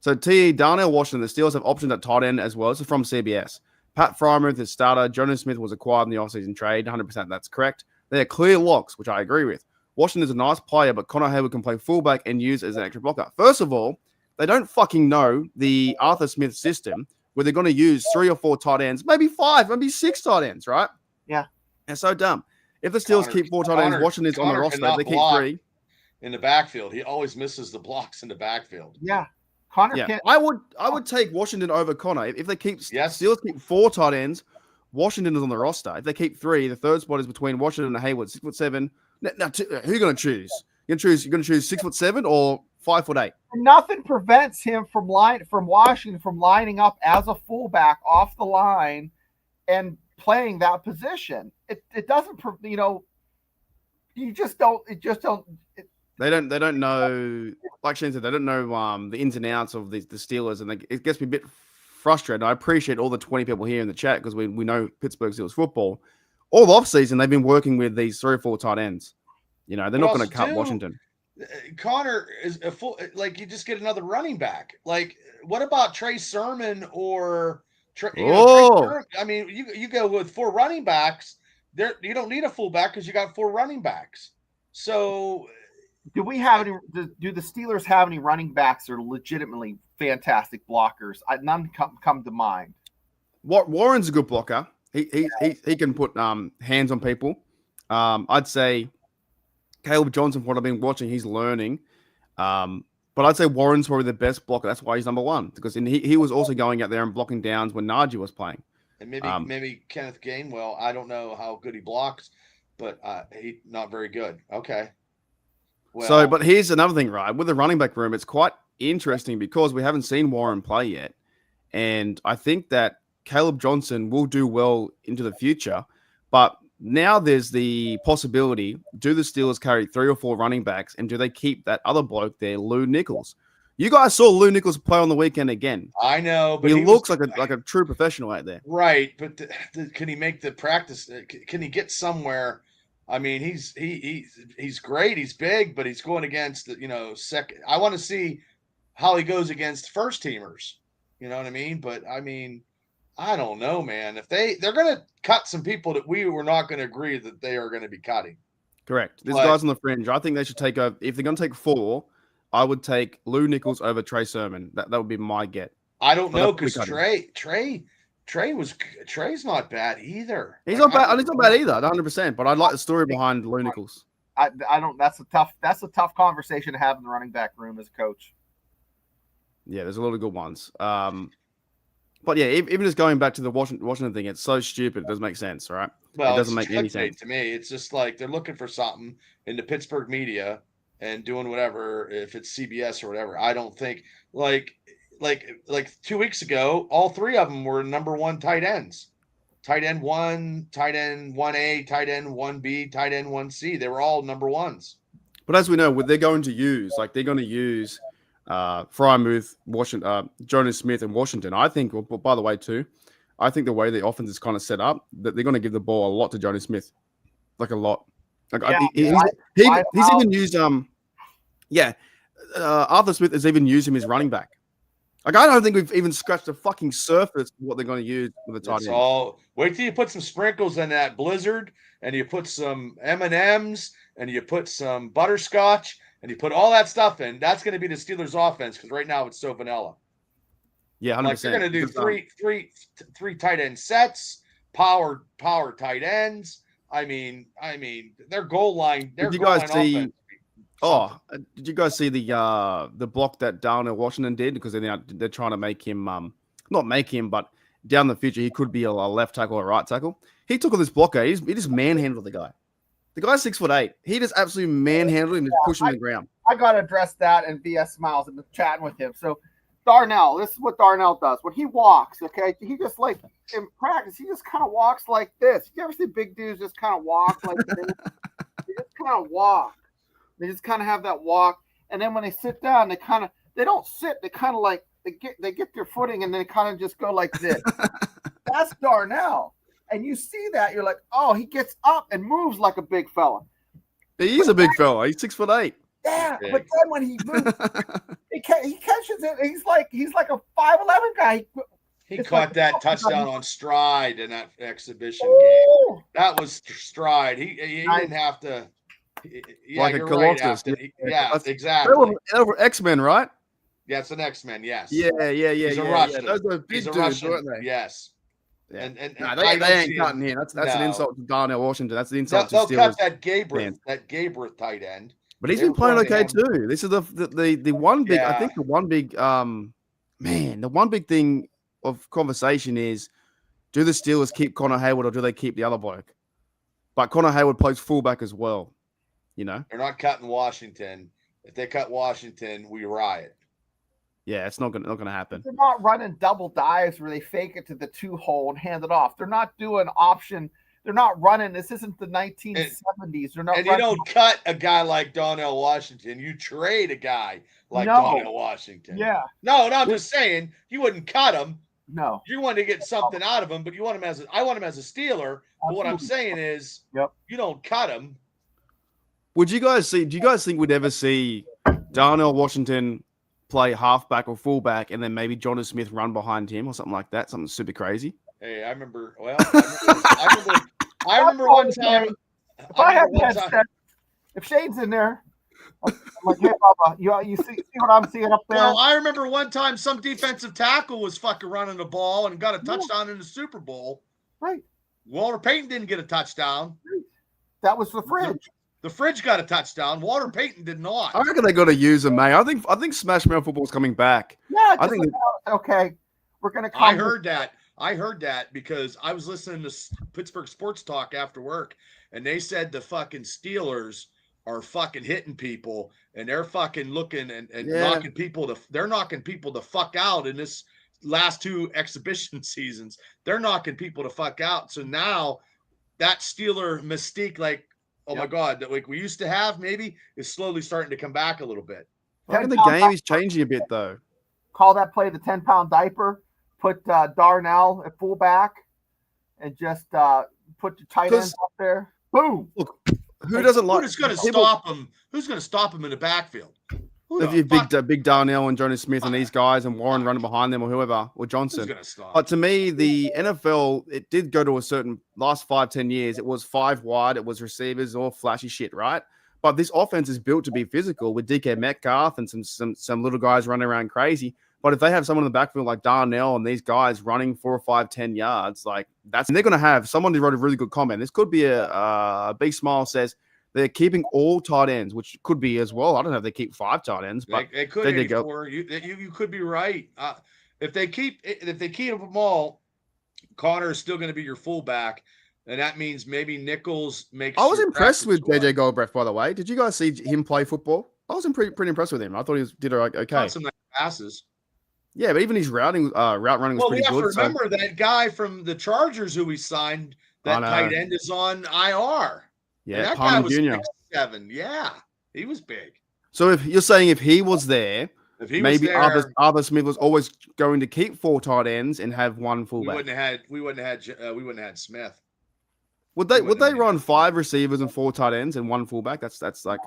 So Darnell Washington, the Steelers have optioned at tight end as well. This is from CBS. Pat Frymouth is starter. Jonas Smith was acquired in the offseason trade. 100% that's correct. They're clear locks, which I agree with. Washington's a nice player, but Connor Hayward can play fullback and use as an extra blocker. First of all, they don't fucking know the Arthur Smith system where they're going to use 3 or 4 tight ends, maybe 5, maybe 6 tight ends, right? Yeah. It's so dumb. If the Steelers keep 4 tight ends, Washington's on the roster. If they keep 3 in the backfield. He always misses the blocks in the backfield. Yeah. Connor can't. I would take Washington over Connor. If they keep Steelers keep 4 tight ends, Washington is on the roster. If they keep 3, the third spot is between Washington and Hayward, 6'7". Now, who are you going to choose? You're going to choose 6'7" or 5'8". Nothing prevents him from Washington from lining up as a fullback off the line and playing that position. It doesn't, you just don't. They don't know. Like Shane said, they don't know the ins and outs of the Steelers, and it gets me a bit frustrated. I appreciate all the 20 people here in the chat because we know Pittsburgh Steelers football. All offseason, they've been working with these 3 or 4 tight ends. They're not going to cut Washington. Connor is a full, you just get another running back. What about Trey Sermon or Trey Sermon? I mean, you go with 4 running backs. There, you don't need a fullback because you got 4 running backs. So, do the Steelers have any running backs that are legitimately fantastic blockers? None come to mind. Warren's a good blocker. He can put hands on people. I'd say Caleb Johnson, from what I've been watching, he's learning. But I'd say Warren's probably the best blocker. That's why he's number 1, because he was also going out there and blocking downs when Najee was playing. And maybe Kenneth Gainwell. I don't know how good he blocks, but he's not very good. Okay. Well, but here's another thing, right? With the running back room, it's quite interesting because we haven't seen Warren play yet. And I think that Caleb Johnson will do well into the future. But now there's the possibility, do the Steelers carry 3 or 4 running backs, and do they keep that other bloke there, Lou Nichols? You guys saw Lou Nichols play on the weekend again. I know, but he looks like a true professional out there. Right, but can he make the practice? Can he get somewhere? I mean, he's great. He's big, but he's going against second. I want to see how he goes against first teamers. You know what I mean? But I mean, I don't know, man. If they're going to cut some people that we were not going to agree that they are going to be cutting. Correct. There's guys on the fringe. I think they should take over. If they're going to take 4, I would take Lou Nichols over Trey Sermon. That would be my get. I don't know, because Trey's not bad either. He's not bad. He's not bad either, 100%. But I'd like the story behind Lou Nichols. I don't. That's a tough conversation to have in the running back room as a coach. Yeah, there's a lot of good ones. But yeah, even just going back to the Washington thing, it's so stupid. It doesn't make sense, right? Well, it doesn't make any sense to me. It's just like they're looking for something in the Pittsburgh media and doing whatever. If it's CBS or whatever, I don't think like 2 weeks ago, all 3 of them were number 1 tight ends. Tight end 1, tight end 1A, tight end 1B, tight end 1C. They were all number 1s. But as we know, what they're going to use, Frymouth, Washington, Jonas Smith, and Washington. I think, by the way, too, I think the way the offense is kind of set up, that they're going to give the ball a lot to Jonas Smith, like a lot. He's even used Arthur Smith has even used him as running back. I don't think we've even scratched the fucking surface of what they're going to use with the tight end. Wait till you put some sprinkles in that blizzard, and you put some M&Ms, and you put some butterscotch, and you put all that stuff in. That's going to be the Steelers' offense, because right now it's so vanilla. Yeah, 100%. They're going to do three tight end sets, power tight ends. I mean, their goal line. Did you guys see? Did you guys see the block that Darnell Washington did? Because they're trying to make him not make him, but down the future he could be a left tackle or a right tackle. He took on this blocker. He just manhandled the guy. The guy's 6'8". He just absolutely manhandled him and pushed him to the ground. I got to address that in BS Smiles and chatting with him. So Darnell, this is what Darnell does. When he walks, okay, he just in practice, he just kind of walks like this. You ever see big dudes just kind of walk like this? They just kind of walk. They just kind of have that walk. And then when they sit down, they kind of they don't sit. They kind of like they get their footing and they kind of just go like this. That's Darnell. And you see that, you're like, oh, he gets up and moves like a big fella. He is a big fella. He's 6'8". Yeah, but then when he moves, he catches it. He's like a 5'11" guy. He caught that touchdown on stride in that exhibition game. That was stride. He didn't have to. Yeah, like you're a right. Colossus. Yeah, exactly. Over X-Men, right? Yeah, it's an X-Men. Yes. Yeah. He's a Russian. Those are big dudes, weren't they? Yes. Yeah. And they ain't cutting him. That's an insult to Darnell Washington. That's an insult to they'll Steelers. cut that Gabriel tight end. But he's been playing okay too. This is the one big. I think the one big the one big thing of conversation is, do the Steelers keep Connor Hayward or do they keep the other bloke? But Connor Hayward plays fullback as well. You know, they're not cutting Washington. If they cut Washington, we riot. Yeah, it's not gonna happen. They're not running double dives where they fake it to the 2-hole and hand it off. They're not doing option. They're not running. This isn't the 1970s. They're not. And you don't cut a guy like Darnell Washington. You trade a guy like Darnell Washington. Yeah. No, I'm just saying you wouldn't cut him. No. You want to get something out of him, but you want him I want him as a Steeler. But what I'm saying is, you don't cut him. Do you guys think we'd ever see Darnell Washington play halfback or fullback, and then maybe Jonnu Smith run behind him or something like that? Something super crazy. Hey, I remember one time. If I had headset, if Shane's in there, I'm like, hey, Bubba, you see what I'm seeing up there? Well, I remember one time some defensive tackle was fucking running the ball and got a touchdown in the Super Bowl. Right. Walter Payton didn't get a touchdown. That was the Fridge. The Fridge got a touchdown. Walter Payton did not. I reckon they got to use him, mate. I think Smash Mouth football is coming back. Yeah, I think okay. We're gonna. I heard that because I was listening to Pittsburgh Sports Talk after work, and they said the fucking Steelers are fucking hitting people, and they're fucking looking and knocking people the fuck out in this last 2 exhibition seasons. They're knocking people the fuck out. So now that Steeler mystique, like, oh my God, that like we used to have, maybe is slowly starting to come back a little bit. I think the game is changing a bit, though. Call that play the 10-pound diaper. Put Darnell at fullback, and just put your tight ends up there. Boom. Look, who's going to stop him? Who's going to stop him in the backfield? If you big Darnell and Jonnu Smith and these guys and Warren running behind them or whoever or Johnson. But to me, the NFL, it did go to a certain last 5-10 years. It was 5 wide. It was receivers or flashy shit, right? But this offense is built to be physical with DK Metcalf and some little guys running around crazy. But if they have someone in the backfield like Darnell and these guys running 4 or 5, 10 yards, like and they're going to have someone who wrote a really good comment. This could be a Big Smile says they're keeping all tight ends, which could be as well. I don't know if they keep 5 tight ends, but they could be 4. You could be right. If they keep them all, Connor is still going to be your fullback, and that means maybe Nichols makes. I was impressed with JJ Goldbrecht, by the way. Did you guys see him play football? I was pretty impressed with him. I thought he did okay. Some nice passes. Yeah, but even his route running was pretty good. Well, we have to remember that guy from the Chargers who we signed, that tight end is on IR. Yeah, and that Palmer guy was Jr. 6'7". Yeah, he was big. So if you're saying if he was there, maybe Arthur Smith was always going to keep 4 tight ends and have 1 fullback. We wouldn't have had Smith. Would they run 5 receivers and 4 tight ends and 1 fullback? That's like,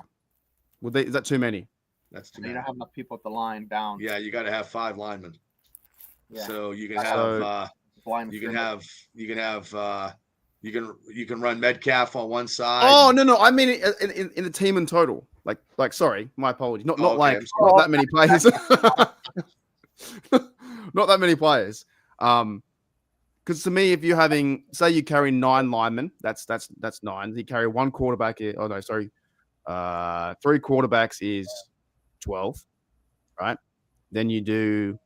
is that too many? That's too many. many. You don't have enough people at the line down. Yeah, you got to have 5 linemen. Yeah. So you can have you can run Metcalf on one side. Oh no, I mean in the team in total. Like sorry, my apologies. Not that many players. Not that many players. Because to me, if you're having, say you carry 9 linemen, that's 9. You carry 1 quarterback. 3 quarterbacks is 12, right? Then you do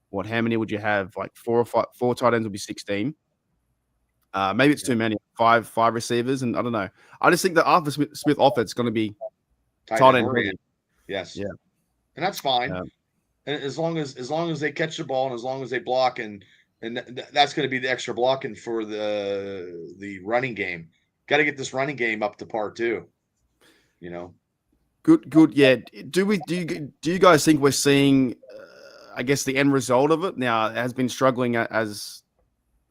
what? How many would you have? Like 4 or 5, 4 tight ends would be 16. Maybe it's too many. 5 receivers, and I don't know. I just think the Arthur Smith offense is going to be tight end ready. Yes, yeah, and that's fine. And as long as they catch the ball and as long as they block and that's going to be the extra blocking for the running game. Got to get this running game up to par too. You know. Good. Yeah. Do you guys think we're seeing, I guess, the end result of it now? It has been struggling as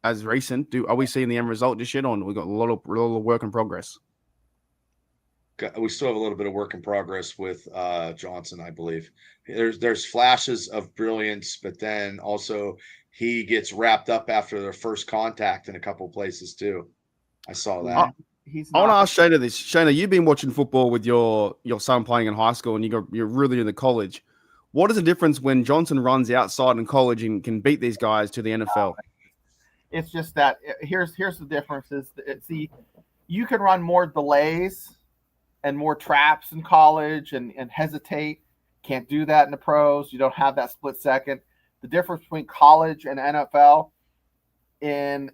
recent. Are we seeing the end result just yet, or we got a lot of work in progress? We still have a little bit of work in progress with Johnson, I believe. There's flashes of brilliance, but then also he gets wrapped up after their first contact in a couple of places too. I saw that. I want to ask Shayna this. Shayna, you've been watching football with your son playing in high school, and you're really in the college. What is the difference when Johnson runs outside in college and can beat these guys to the NFL? It's just that here's the difference: you can run more delays and more traps in college and hesitate. Can't do that in the pros. You don't have that split second. The difference between college and NFL, in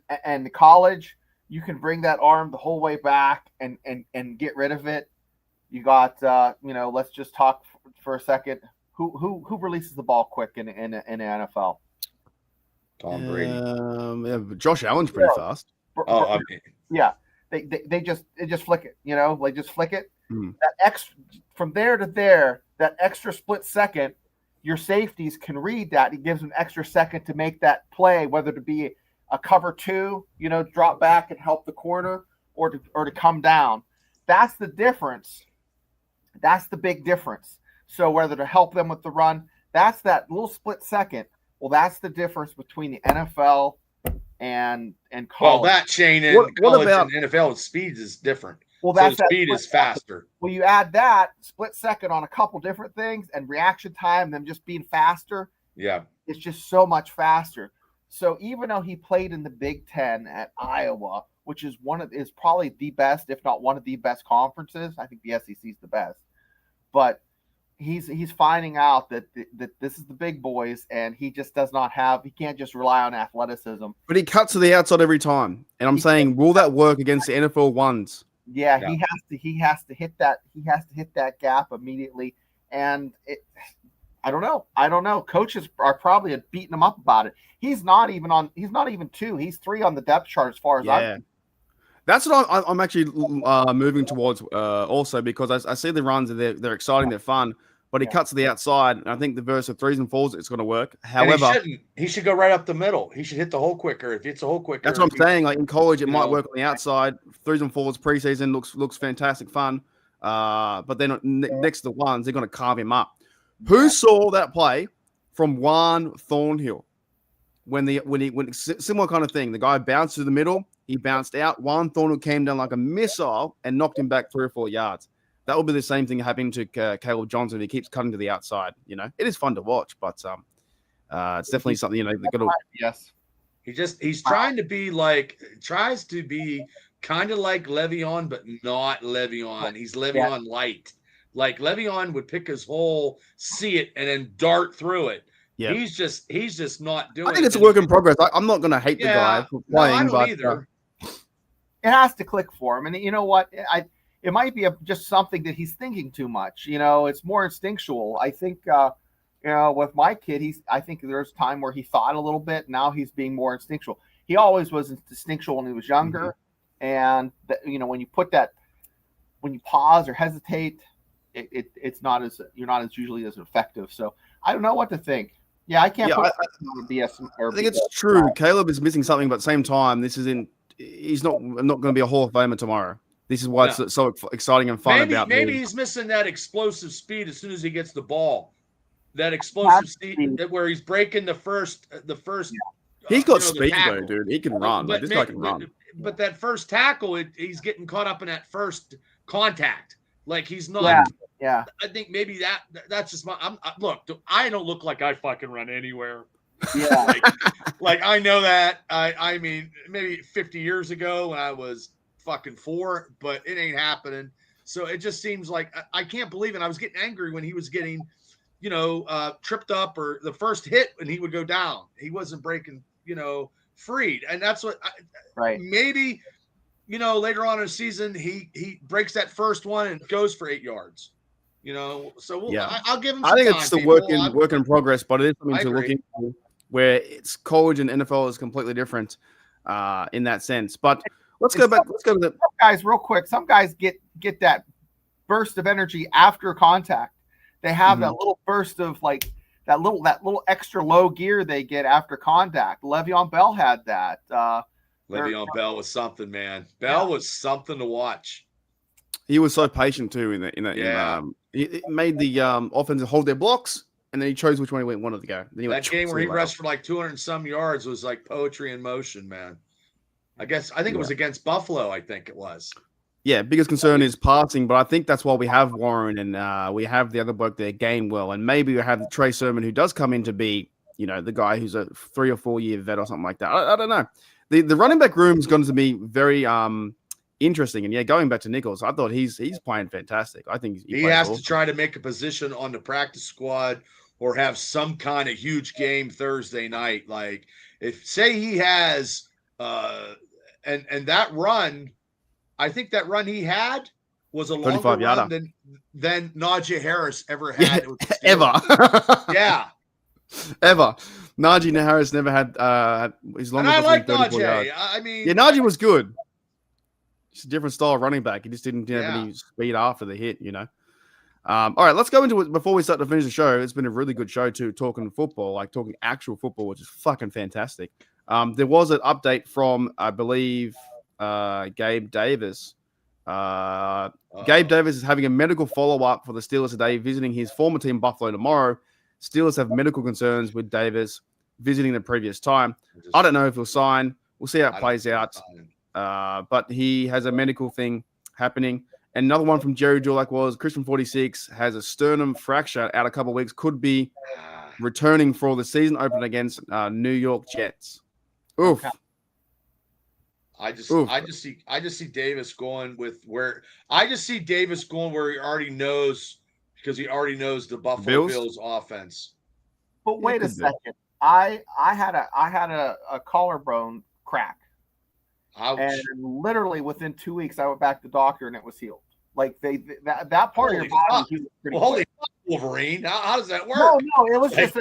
college, you can bring that arm the whole way back and get rid of it. You got let's just talk for a second. Who releases the ball quick in the NFL? Tom Brady. Josh Allen's pretty fast. Yeah. They just flick it, they just flick it. That extra from there to there, that extra split second, your safeties can read that. It gives them an extra second to make that play, whether to be a cover two, drop back and help the corner, or to come down. That's the difference. That's the big difference. So whether to help them with the run, that's that little split second. Well, that's the difference between the NFL and college. Well, that chain in college and NFL speed is different. Well, that's so speed is faster. Well, you add that split second on a couple different things, and reaction time, them just being faster. Yeah, it's just so much faster. So even though he played in the Big Ten at Iowa, which is is probably the best, if not one of the best conferences, I think the SEC is the best. But he's finding out that this is the big boys, and he just does not have. He can't just rely on athleticism. But he cuts to the outside every time, and I'm saying, will that work against the NFL ones? Yeah, he has to hit that. He has to hit that gap immediately, and I don't know. Coaches are probably beating him up about it. He's not even 2. He's 3 on the depth chart as far as I'm. That's what I'm actually moving towards also, because I see the runs, and they're exciting, they're fun, but he cuts to the outside, and I think the verse of 3s and 4s, it's going to work. However, he should go right up the middle. He should hit the hole quicker. If it's a hole quicker, that's what I'm saying. Like in college, it might work on the outside. 3s and 4s preseason looks fantastic fun. But then next to the ones, they're going to carve him up. Who saw that play from Juan Thornhill when similar kind of thing? The guy bounced to the middle, he bounced out. Juan Thornhill came down like a missile and knocked him back 3 or 4 yards. That will be the same thing happening to Caleb Johnson if he keeps cutting to the outside. It is fun to watch, but it's definitely something they've got to. Yes, he's trying to be tries to be kind of like Le'Veon, but not Le'Veon. He's Le'Veon light. Like Le'Veon would pick his hole, see it, and then dart through it. Yeah, he's just not doing. I think it's a work in progress. I'm not going to hate the guy for playing, no, I don't either. It has to click for him, and you know what? It might be just something that he's thinking too much. It's more instinctual. I think, with my kid, I think there's time where he thought a little bit. Now he's being more instinctual. He always was instinctual when he was younger, and when you pause or hesitate, it's not as you're not as usually as effective. So I don't know what to think. Yeah, I can't. I think it's true. Caleb is missing something, but at the same time, he's not going to be a Hall of Famer tomorrow. This is why it's so exciting and fun maybe he's missing that explosive speed as soon as he gets the ball. That explosive speed where he's breaking the first. He's got speed though, dude. He can run. This guy can run. But that first tackle, he's getting caught up in that first contact. Like he's not. Yeah. I think maybe that's just my. Look, I don't look like I fucking run anywhere. Yeah. like I know that. I mean, maybe 50 years ago when I was fucking 4, but it ain't happening. So it just seems like I can't believe it. I was getting angry when he was getting, tripped up or the first hit and he would go down. He wasn't breaking, freed. And that's what maybe, later on in the season, he breaks that first one and goes for 8 yards. So I'll give him some I think time, it's still work in progress, but it is something to look into where it's college and NFL is completely different in that sense. But let's go back. Let's go to guys real quick. Some guys get that burst of energy after contact. They have that little burst of like that little extra low gear they get after contact. Le'Veon Bell had that. Le'Veon Bell was something, man. Bell was something to watch. He was so patient too. He made the offense hold their blocks, and then he chose which way he wanted to go. That game where he rushed for like 200 and some yards was like poetry in motion, man. I think it was against Buffalo. I think it was. Yeah, biggest concern is passing, but I think that's why we have Warren and we have the other bloke there, Gainwell, and maybe we have Trey Sermon, who does come in to be, the guy who's a 3 or 4 year vet or something like that. I don't know. The running back room is going to be very interesting, and going back to Nichols, I thought he's playing fantastic. I think he has to try to make a position on the practice squad or have some kind of huge game Thursday night. Like if say he has and that run. I think that run he had was a longer run than Najee Harris ever had. Ever. Yeah. Ever. Najee Harris never had his longest. And I like Najee. Yards. I mean, Najee was good. It's a different style of running back. He just didn't have any speed after the hit, All right, let's go into it before we start to finish the show. It's been a really good show too, talking football, like talking actual football, which is fucking fantastic. There was an update from, I believe, Gabe Davis. Gabe Davis is having a medical follow-up for the Steelers today, visiting his former team Buffalo tomorrow. Steelers have medical concerns with Davis visiting the previous time. I don't know if he'll sign. We'll see how it plays out. But he has a medical thing happening. And another one from Jerry Dulac was Christian 46 has a sternum fracture out a couple of weeks, could be returning for the season opener against New York Jets. Oof. Okay. I just see Davis going where he already knows, because he already knows the Buffalo Bills offense. But wait a second. I had a collarbone crack. Ouch. And literally within 2 weeks I went back to the doctor and it was healed. Like that part of your body healed pretty holy Wolverine. How does that work? No, it was just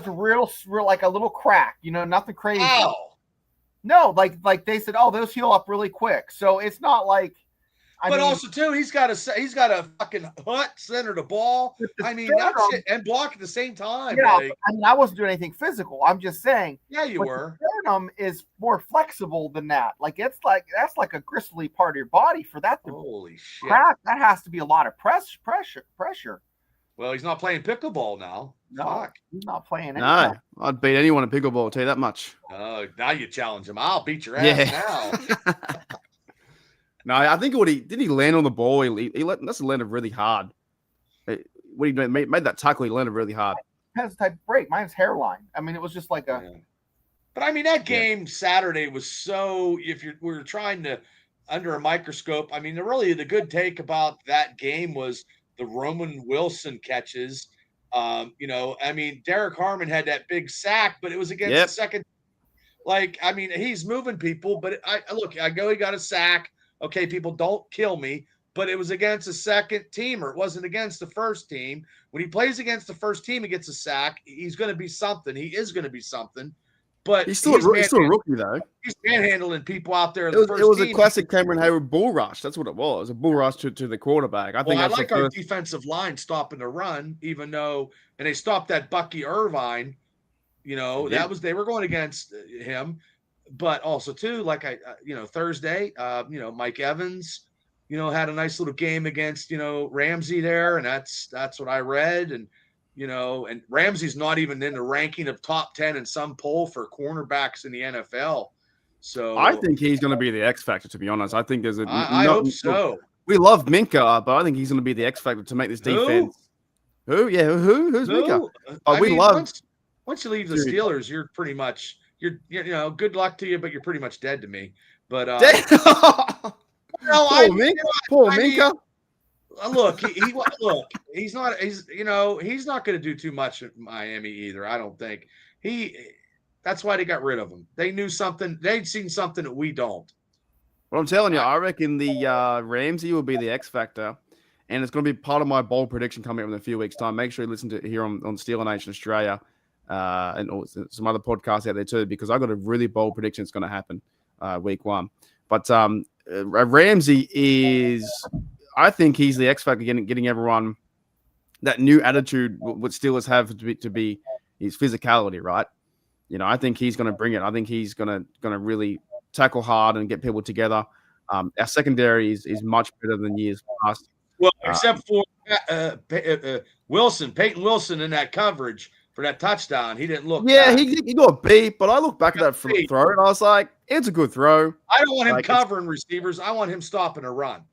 a real like a little crack, nothing crazy. Ow. No, like they said, those heal up really quick. So it's not like. But also too, he's got a fucking hut, center the ball. I mean, that shit, and block at the same time. Yeah, I wasn't doing anything physical. I'm just saying. Yeah, you were. The sternum is more flexible than that. Like that's like a gristly part of your body for that to holy shit. Crack. That has to be a lot of pressure. Well, he's not playing pickleball now. No, fuck. He's not playing anything. No, I'd beat anyone at pickleball, I'll tell you that much. Now you challenge him. I'll beat your ass now. No, I think didn't he land on the ball? He must have landed really hard. When he made that tackle, he landed really hard. Depends type of break. Mine's hairline. I mean, it was just like a. Yeah. But I mean, that game Saturday was so. We were trying to under a microscope. I mean, the good take about that game was the Roman Wilson catches. I mean, Derek Harmon had that big sack, but it was against the second. Like, I mean, he's moving people, but I know he got a sack. Okay, people, don't kill me, but it was against a second teamer. It wasn't against the first team. When he plays against the first team, he gets a sack. He's going to be something. He is going to be something. But he's still a rookie, though. He's manhandling people out there. It was a classic Cameron Hayward bull rush. That's what it was. A bull rush to the quarterback. I like our defensive line stopping the run, even though, and they stopped that Bucky Irvine. They were going against him. But also too, like Thursday, Mike Evans, had a nice little game against, Ramsey there. And that's what I read. And, and Ramsey's not even in the ranking of top 10 in some poll for cornerbacks in the NFL. So I think he's going to be the X factor, to be honest. I think I hope so. We love Minka, but I think he's going to be the X factor to make this defense. Who? Yeah. Who's Minka? Once you leave the Steelers, you're pretty much, good luck to you, but you're pretty much dead to me. But poor Minka. Look, he's not going to do too much at Miami either. I don't think that's why they got rid of him. They knew something. They'd seen something that we don't. Well, I'm telling you, I reckon the Ramsey will be the X factor, and it's going to be part of my bold prediction coming up in a few weeks' time. Make sure you listen to here on Steeler Nation Australia. And some other podcasts out there too, because I got a really bold prediction it's going to happen week 1. But Ramsey is, I think he's the X factor getting everyone that new attitude what Steelers have to be his physicality, right? I think he's going to bring it. I think he's going to really tackle hard and get people together. Our secondary is much better than years past. Well, except for Peyton Wilson in that coverage for that touchdown. He didn't look Yeah, bad. he got beat, but I look back at that throw and I was like, it's a good throw. I don't want him covering receivers. I want him stopping a run.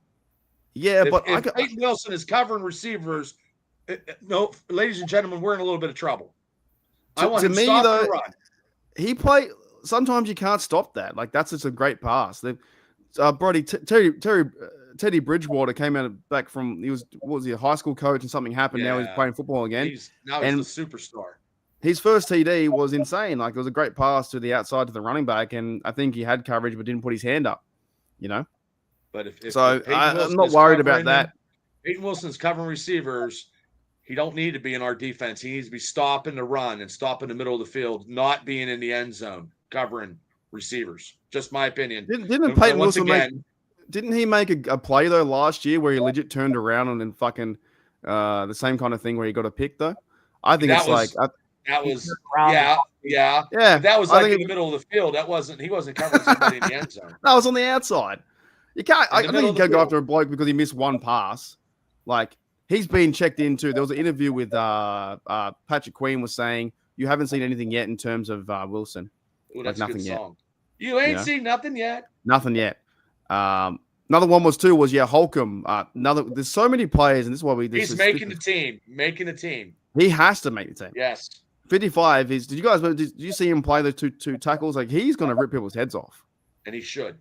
Yeah, if Peyton Wilson is covering receivers, no, ladies and gentlemen, we're in a little bit of trouble. I want him stopping a run. He played. Sometimes you can't stop that. Like that's just a great pass. Brody Teddy Bridgewater came back from was he a high school coach and something happened. Yeah. Now he's playing football again. He's the superstar. His first TD was insane. Like it was a great pass to the outside to the running back, and I think he had coverage but didn't put his hand up. But if I'm not worried about that. Peyton Wilson's covering receivers. He don't need to be in our defense. He needs to be stopping the run and stopping the middle of the field, not being in the end zone covering receivers. Just my opinion. Didn't Peyton Wilson didn't he make a play though last year where he legit turned around and then fucking the same kind of thing where he got a pick though? I think that was That was like in the middle of the field. He wasn't covering somebody in the end zone. That was on the outside. You can't. I think you can't go after a bloke because he missed one pass. Like he's been checked into. There was an interview with Patrick Queen was saying you haven't seen anything yet in terms of Wilson. Ooh, that's nothing yet. You ain't seen nothing yet. Nothing yet. Another one was Holcomb. There's so many players, and this is why he's making the team. Making the team. He has to make the team. Yes. 55 is. Did you see him play the two tackles? Like he's going to rip people's heads off. And he should.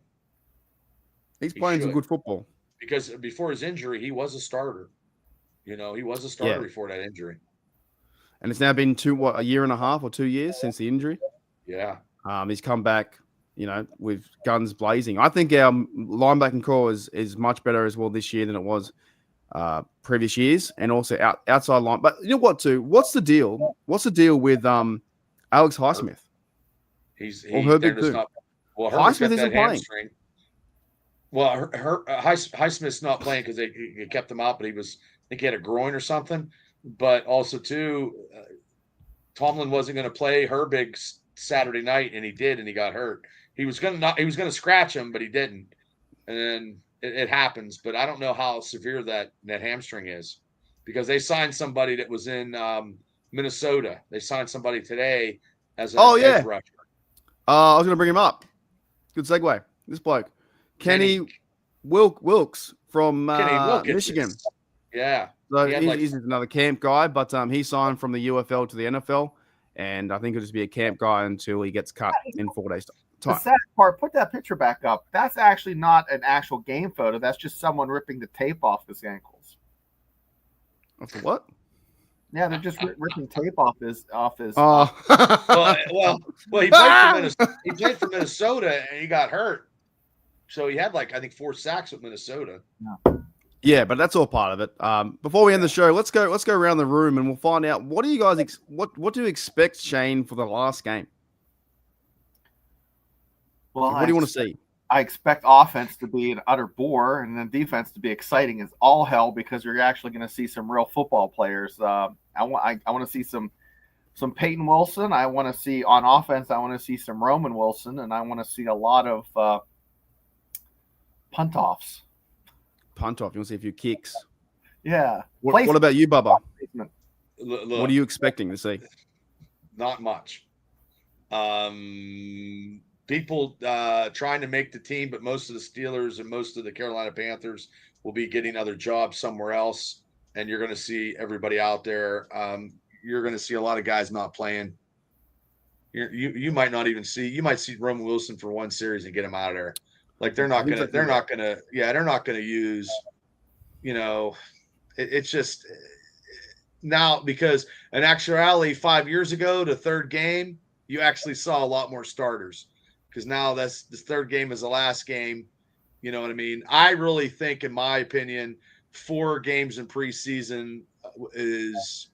He's playing some good football. Because before his injury, he was a starter. He was a starter before that injury. And it's now been a year and a half or 2 years since the injury. Yeah. He's come back, with guns blazing. I think our linebacking core is much better as well this year than it was previous years, and also outside line. But you know what? Too, what's the deal? What's the deal with Alex Highsmith? Highsmith isn't playing. Well, Highsmith's not playing because they kept him out, but I think he had a groin or something. But also too, Tomlin wasn't going to play Herbig Saturday night, and he did, and he got hurt. He was going to scratch him, but he didn't. And then it happens, but I don't know how severe that hamstring is, because they signed somebody that was in Minnesota. They signed somebody today as an edge rusher. I was going to bring him up. Good segue. This bloke, Kenny Wilkes from Michigan. Yeah. So he's another camp guy, but he signed from the UFL to the NFL, and I think he'll just be a camp guy until he gets cut in 4 days' time. The sad part, put that picture back up. That's actually not an actual game photo. That's just someone ripping the tape off his ankles. Off the what? Yeah, they're just ripping tape off his. Oh. He played for Minnesota and he got hurt. So he had I think 4 sacks with Minnesota. Yeah, but that's all part of it. Before we end the show, let's go around the room and we'll find out what do you guys what do you expect, Shane, for the last game? Well, what do you want to see? I expect offense to be an utter bore, and then defense to be exciting as all hell, because you're actually going to see some real football players. I want to see some Peyton Wilson. I want to see on offense. I want to see some Roman Wilson, and I want to see a lot of punt offs. Punt off. You want to see a few kicks? Yeah. What about you, Bubba? Look, what are you expecting to see? Not much. People trying to make the team, but most of the Steelers and most of the Carolina Panthers will be getting other jobs somewhere else, and you're going to see everybody out there. You're going to see a lot of guys not playing. You might not even see. You might see Roman Wilson for one series and get him out of there. They're not going to use. It's just now, because in actuality, 5 years ago, the third game, you actually saw a lot more starters. Because now this third game is the last game. You know what I mean? I really think, in my opinion, 4 games in preseason is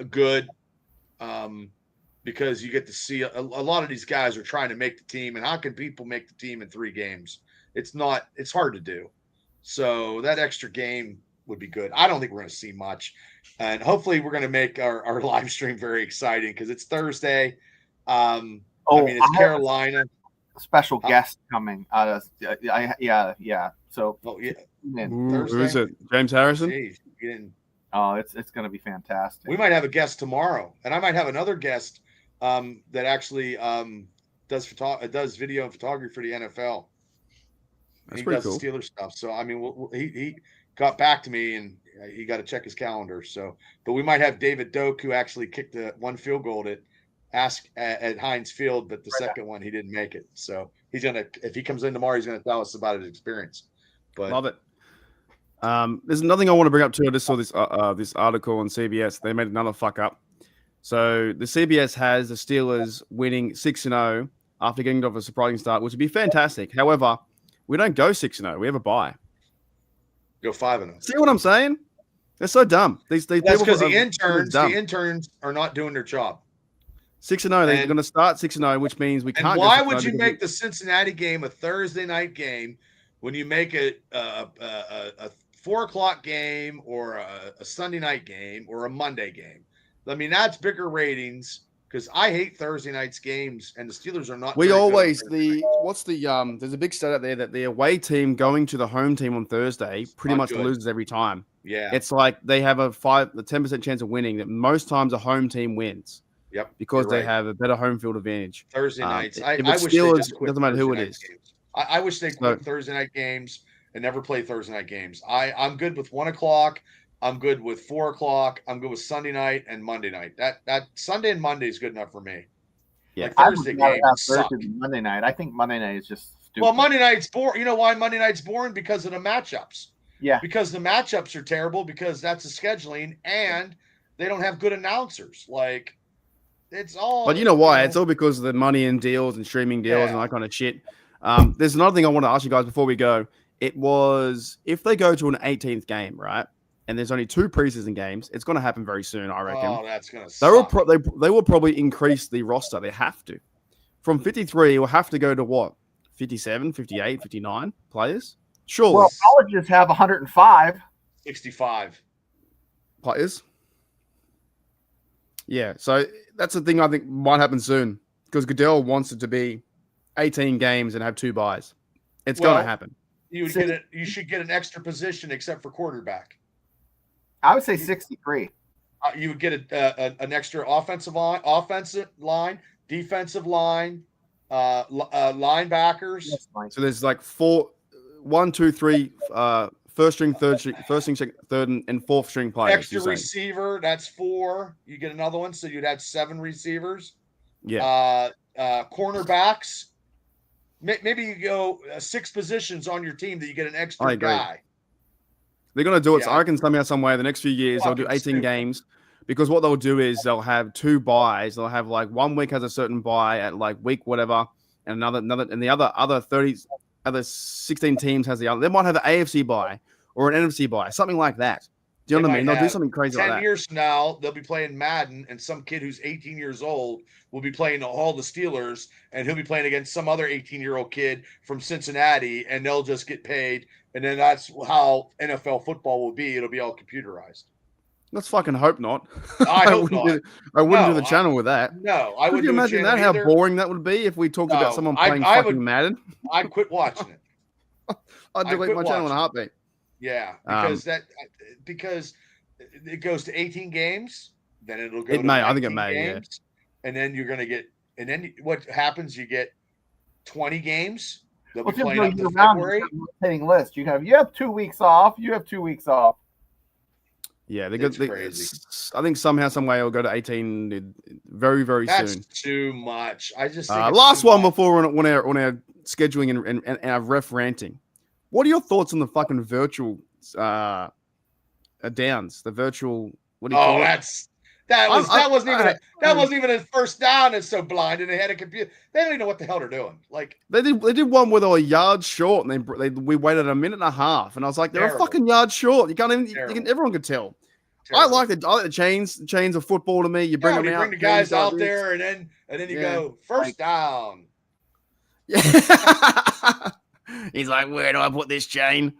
good, because you get to see a lot of these guys are trying to make the team. And how can people make the team in 3 games? It's hard to do. So that extra game would be good. I don't think we're going to see much. And hopefully we're going to make our live stream very exciting because it's Thursday. I mean, it's Carolina. Special guest coming. Yeah. So, who is it? James Harrison? Geez, it's going to be fantastic. We might have a guest tomorrow, and I might have another guest that actually does video and photography for the NFL. That's he pretty does cool. The Steelers stuff. So I mean, he got back to me, and he got to check his calendar. So, but we might have David Doak, who actually kicked the one field goal at Heinz Field, but the second one he didn't make it. So he's gonna, if he comes in tomorrow, he's gonna tell us about his experience. But love it. There's nothing I want to bring up too. I just saw this article on CBS. They made another fuck up. So the CBS has the Steelers winning 6-0 after getting off a surprising start, which would be fantastic. However, we don't go 6-0. We have a bye. Go 5-0. See what I'm saying? They're so dumb. That's because the interns are not doing their job. 6-0. They're going to start 6-0, which means we can't. And why would you make the Cincinnati game a Thursday night game when you make it a 4:00 game or a Sunday night game or a Monday game? I mean, that's bigger ratings because I hate Thursday nights games, and the Steelers are not. We always there's a big stat out there that the away team going to the home team on Thursday pretty much loses every time. Yeah, it's like they have the 10% chance of winning. That most times a home team wins. Yep, because they have a better home field advantage. Thursday nights. I wish Steelers, doesn't matter who it is. I wish they quit Thursday night games and never play Thursday night games. I'm good with 1 o'clock. I'm good with 4 o'clock. I'm good with Sunday night and Monday night. That Sunday and Monday is good enough for me. Yeah, like Thursday game suck. Monday night. I think Monday night is just stupid. Well, Monday night's boring. You know why Monday night's boring? Because of the matchups. Yeah. Because the matchups are terrible because that's the scheduling and they don't have good announcers. Like it's all. But you know why? It's all because of the money and deals and streaming deals and that kind of shit. There's another thing I want to ask you guys before we go. It was if they go to an 18th game, right? And there's only 2 preseason games. It's going to happen very soon, I reckon. Oh, that's going to suck. They will probably increase the roster. They have to. From 53, we'll have to go to what? 57, 58, 59 players? Surely. Well, colleges have 105. 65 players. Yeah, so that's the thing I think might happen soon because Goodell wants it to be 18 games and have 2 buys. It's going to happen. You should get an extra position except for quarterback. I would say 63. You would get an extra offensive line, defensive line, linebackers. So there's like 1, 2, 3, first string, third, and fourth string players. Extra receiver, that's 4. You get another one, so you'd have 7 receivers. Yeah. Cornerbacks. Maybe you go 6 positions on your team that you get an extra guy. They're going to do it. So I reckon somehow, some way, the next few years, they'll do 18 games because what they'll do is they'll have 2 buys. They'll have like 1 week has a certain buy at like week whatever, and another, and the other 16 teams has the other. They might have an AFC buy or an NFC buy, something like that. Do you know what I mean? They'll do something crazy like that. 10 years from now, they'll be playing Madden, and some kid who's 18 years old will be playing all the Steelers, and he'll be playing against some other 18-year-old kid from Cincinnati, and they'll just get paid. And then that's how NFL football will be. It'll be all computerized. Let's fucking hope not. I hope not. I wouldn't do the channel with that. No, I wouldn't. Could you imagine that? How boring that would be if we talked about someone playing fucking Madden? I'd quit watching it. I'd delete my channel in a heartbeat. Yeah, because it goes to 18 games, then it'll go. I think it may. Games, and then you're gonna get. And then what happens? You get 20 games. They'll be playing up to February. List. You have 2 weeks off. You have 2 weeks off. Yeah, they're good. I think somehow, some way, it'll go to 18 very, very soon. That's too much. I just think last one before on our scheduling and our ref ranting. What are your thoughts on the fucking virtual downs? The virtual. What do you call it? That wasn't even a first down. It's so blind, and they had a computer. They don't even know what the hell they're doing. Like they did one where they were a yard short, and we waited a minute and a half, and I was like, they're a fucking yard short. You can't even. Everyone could tell. Terrible. I like the chains of football to me. You bring them out. Bring the guys out there, and then you go first down. Yeah. He's like, where do I put this chain?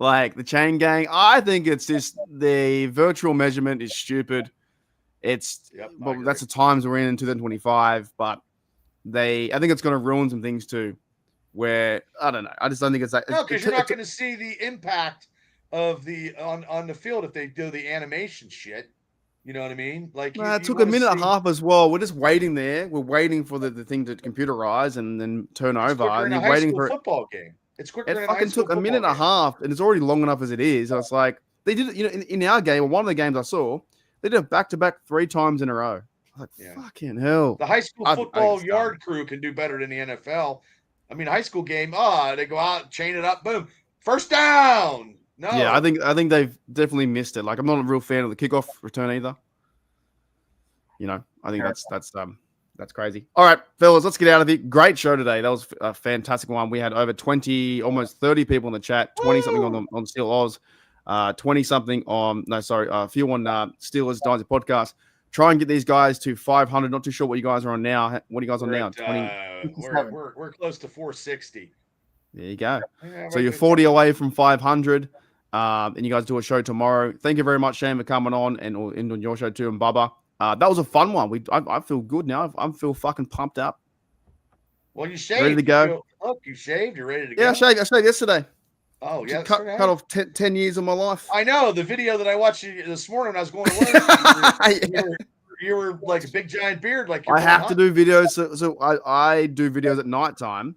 Like the chain gang, I think it's just the virtual measurement is stupid. It's well, that's the times we're in 2025, but I think it's going to ruin some things too. Where I don't know, I just don't think it's like no, because you're not going to see the impact of the on the field if they do the animation shit. You know what I mean? Like it took a minute and a half as well. We're just waiting there. We're waiting for the thing to computerize and then turn over. And you're waiting for football game. It's quicker. It fucking took a minute and a half, and it's already long enough as it is. And it's like they did it, in our game, or one of the games I saw, they did it back-to-back 3 times in a row. Like, fucking hell. The high school football yard crew can do better than the NFL. I mean, high school game, they go out, chain it up, boom, first down. No. Yeah, I think they've definitely missed it. Like, I'm not a real fan of the kickoff return either. I think that's crazy. All right, fellas, let's get out of here. Great show today. That was a fantastic one. We had over 20, almost 30 people in the chat, 20-something on Steel Oz, 20-something on, a few on Steelers Dynasty podcast. Try and get these guys to 500. Not too sure what you guys are on now. What are you guys on now? 20. We're close to 460. There you go. So you're 40 away from 500. And you guys do a show tomorrow. Thank you very much, Shane, for coming on and on your show too, and Bubba. That was a fun one. I feel good now. I feel fucking pumped up. Well, you shaved. Ready to go. You shaved. You're ready to go. Yeah, I shaved yesterday. Oh, yeah. Cut off 10 years of my life. I know. The video that I watched this morning when I was going to work, you were like a big giant beard. Like I have to do videos. So I do videos at nighttime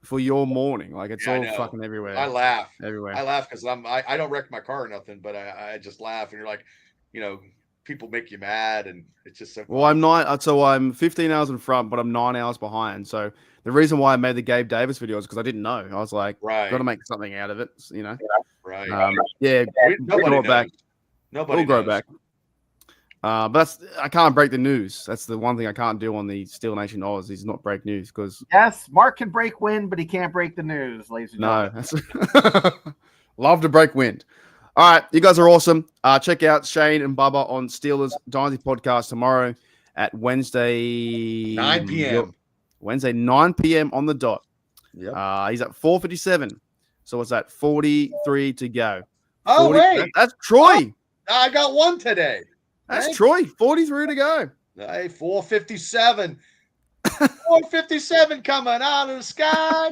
for your morning. Like it's all fucking everywhere. I laugh. Everywhere. I laugh because I don't wreck my car or nothing, but I just laugh. And you're like, people make you mad, and it's just so. Well, I'm 15 hours in front, but I'm 9 hours behind. So the reason why I made the Gabe Davis video is because I didn't know. I was like, got to make something out of it, Right. Nobody grow back. Nobody will grow back. But I can't break the news. That's the one thing I can't do on the Steel Nation Oz is not break news because. Yes, Mark can break wind, but he can't break the news, ladies and gentlemen. No, love to break wind. All right, you guys are awesome. Check out Shane and Bubba on Steelers Dynasty podcast tomorrow at Wednesday 9 p.m. Wednesday 9 p.m. on the dot. Yep. He's at 4:57. So what's that? 43 to go. Oh, wait. That's Troy. I got one today. That's Troy. 43 to go. Hey, 4:57. 4:57 coming out of the sky.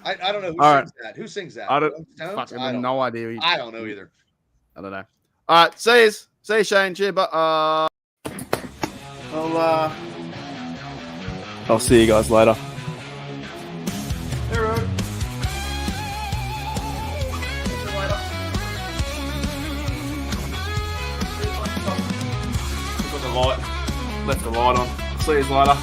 I don't know who sings that. Who sings that? I have no idea. I don't know either. I don't know. All right, say Shane. Cheers, but I'll see you guys later. Hey, Rod. Got the light. Left the light on. See you later.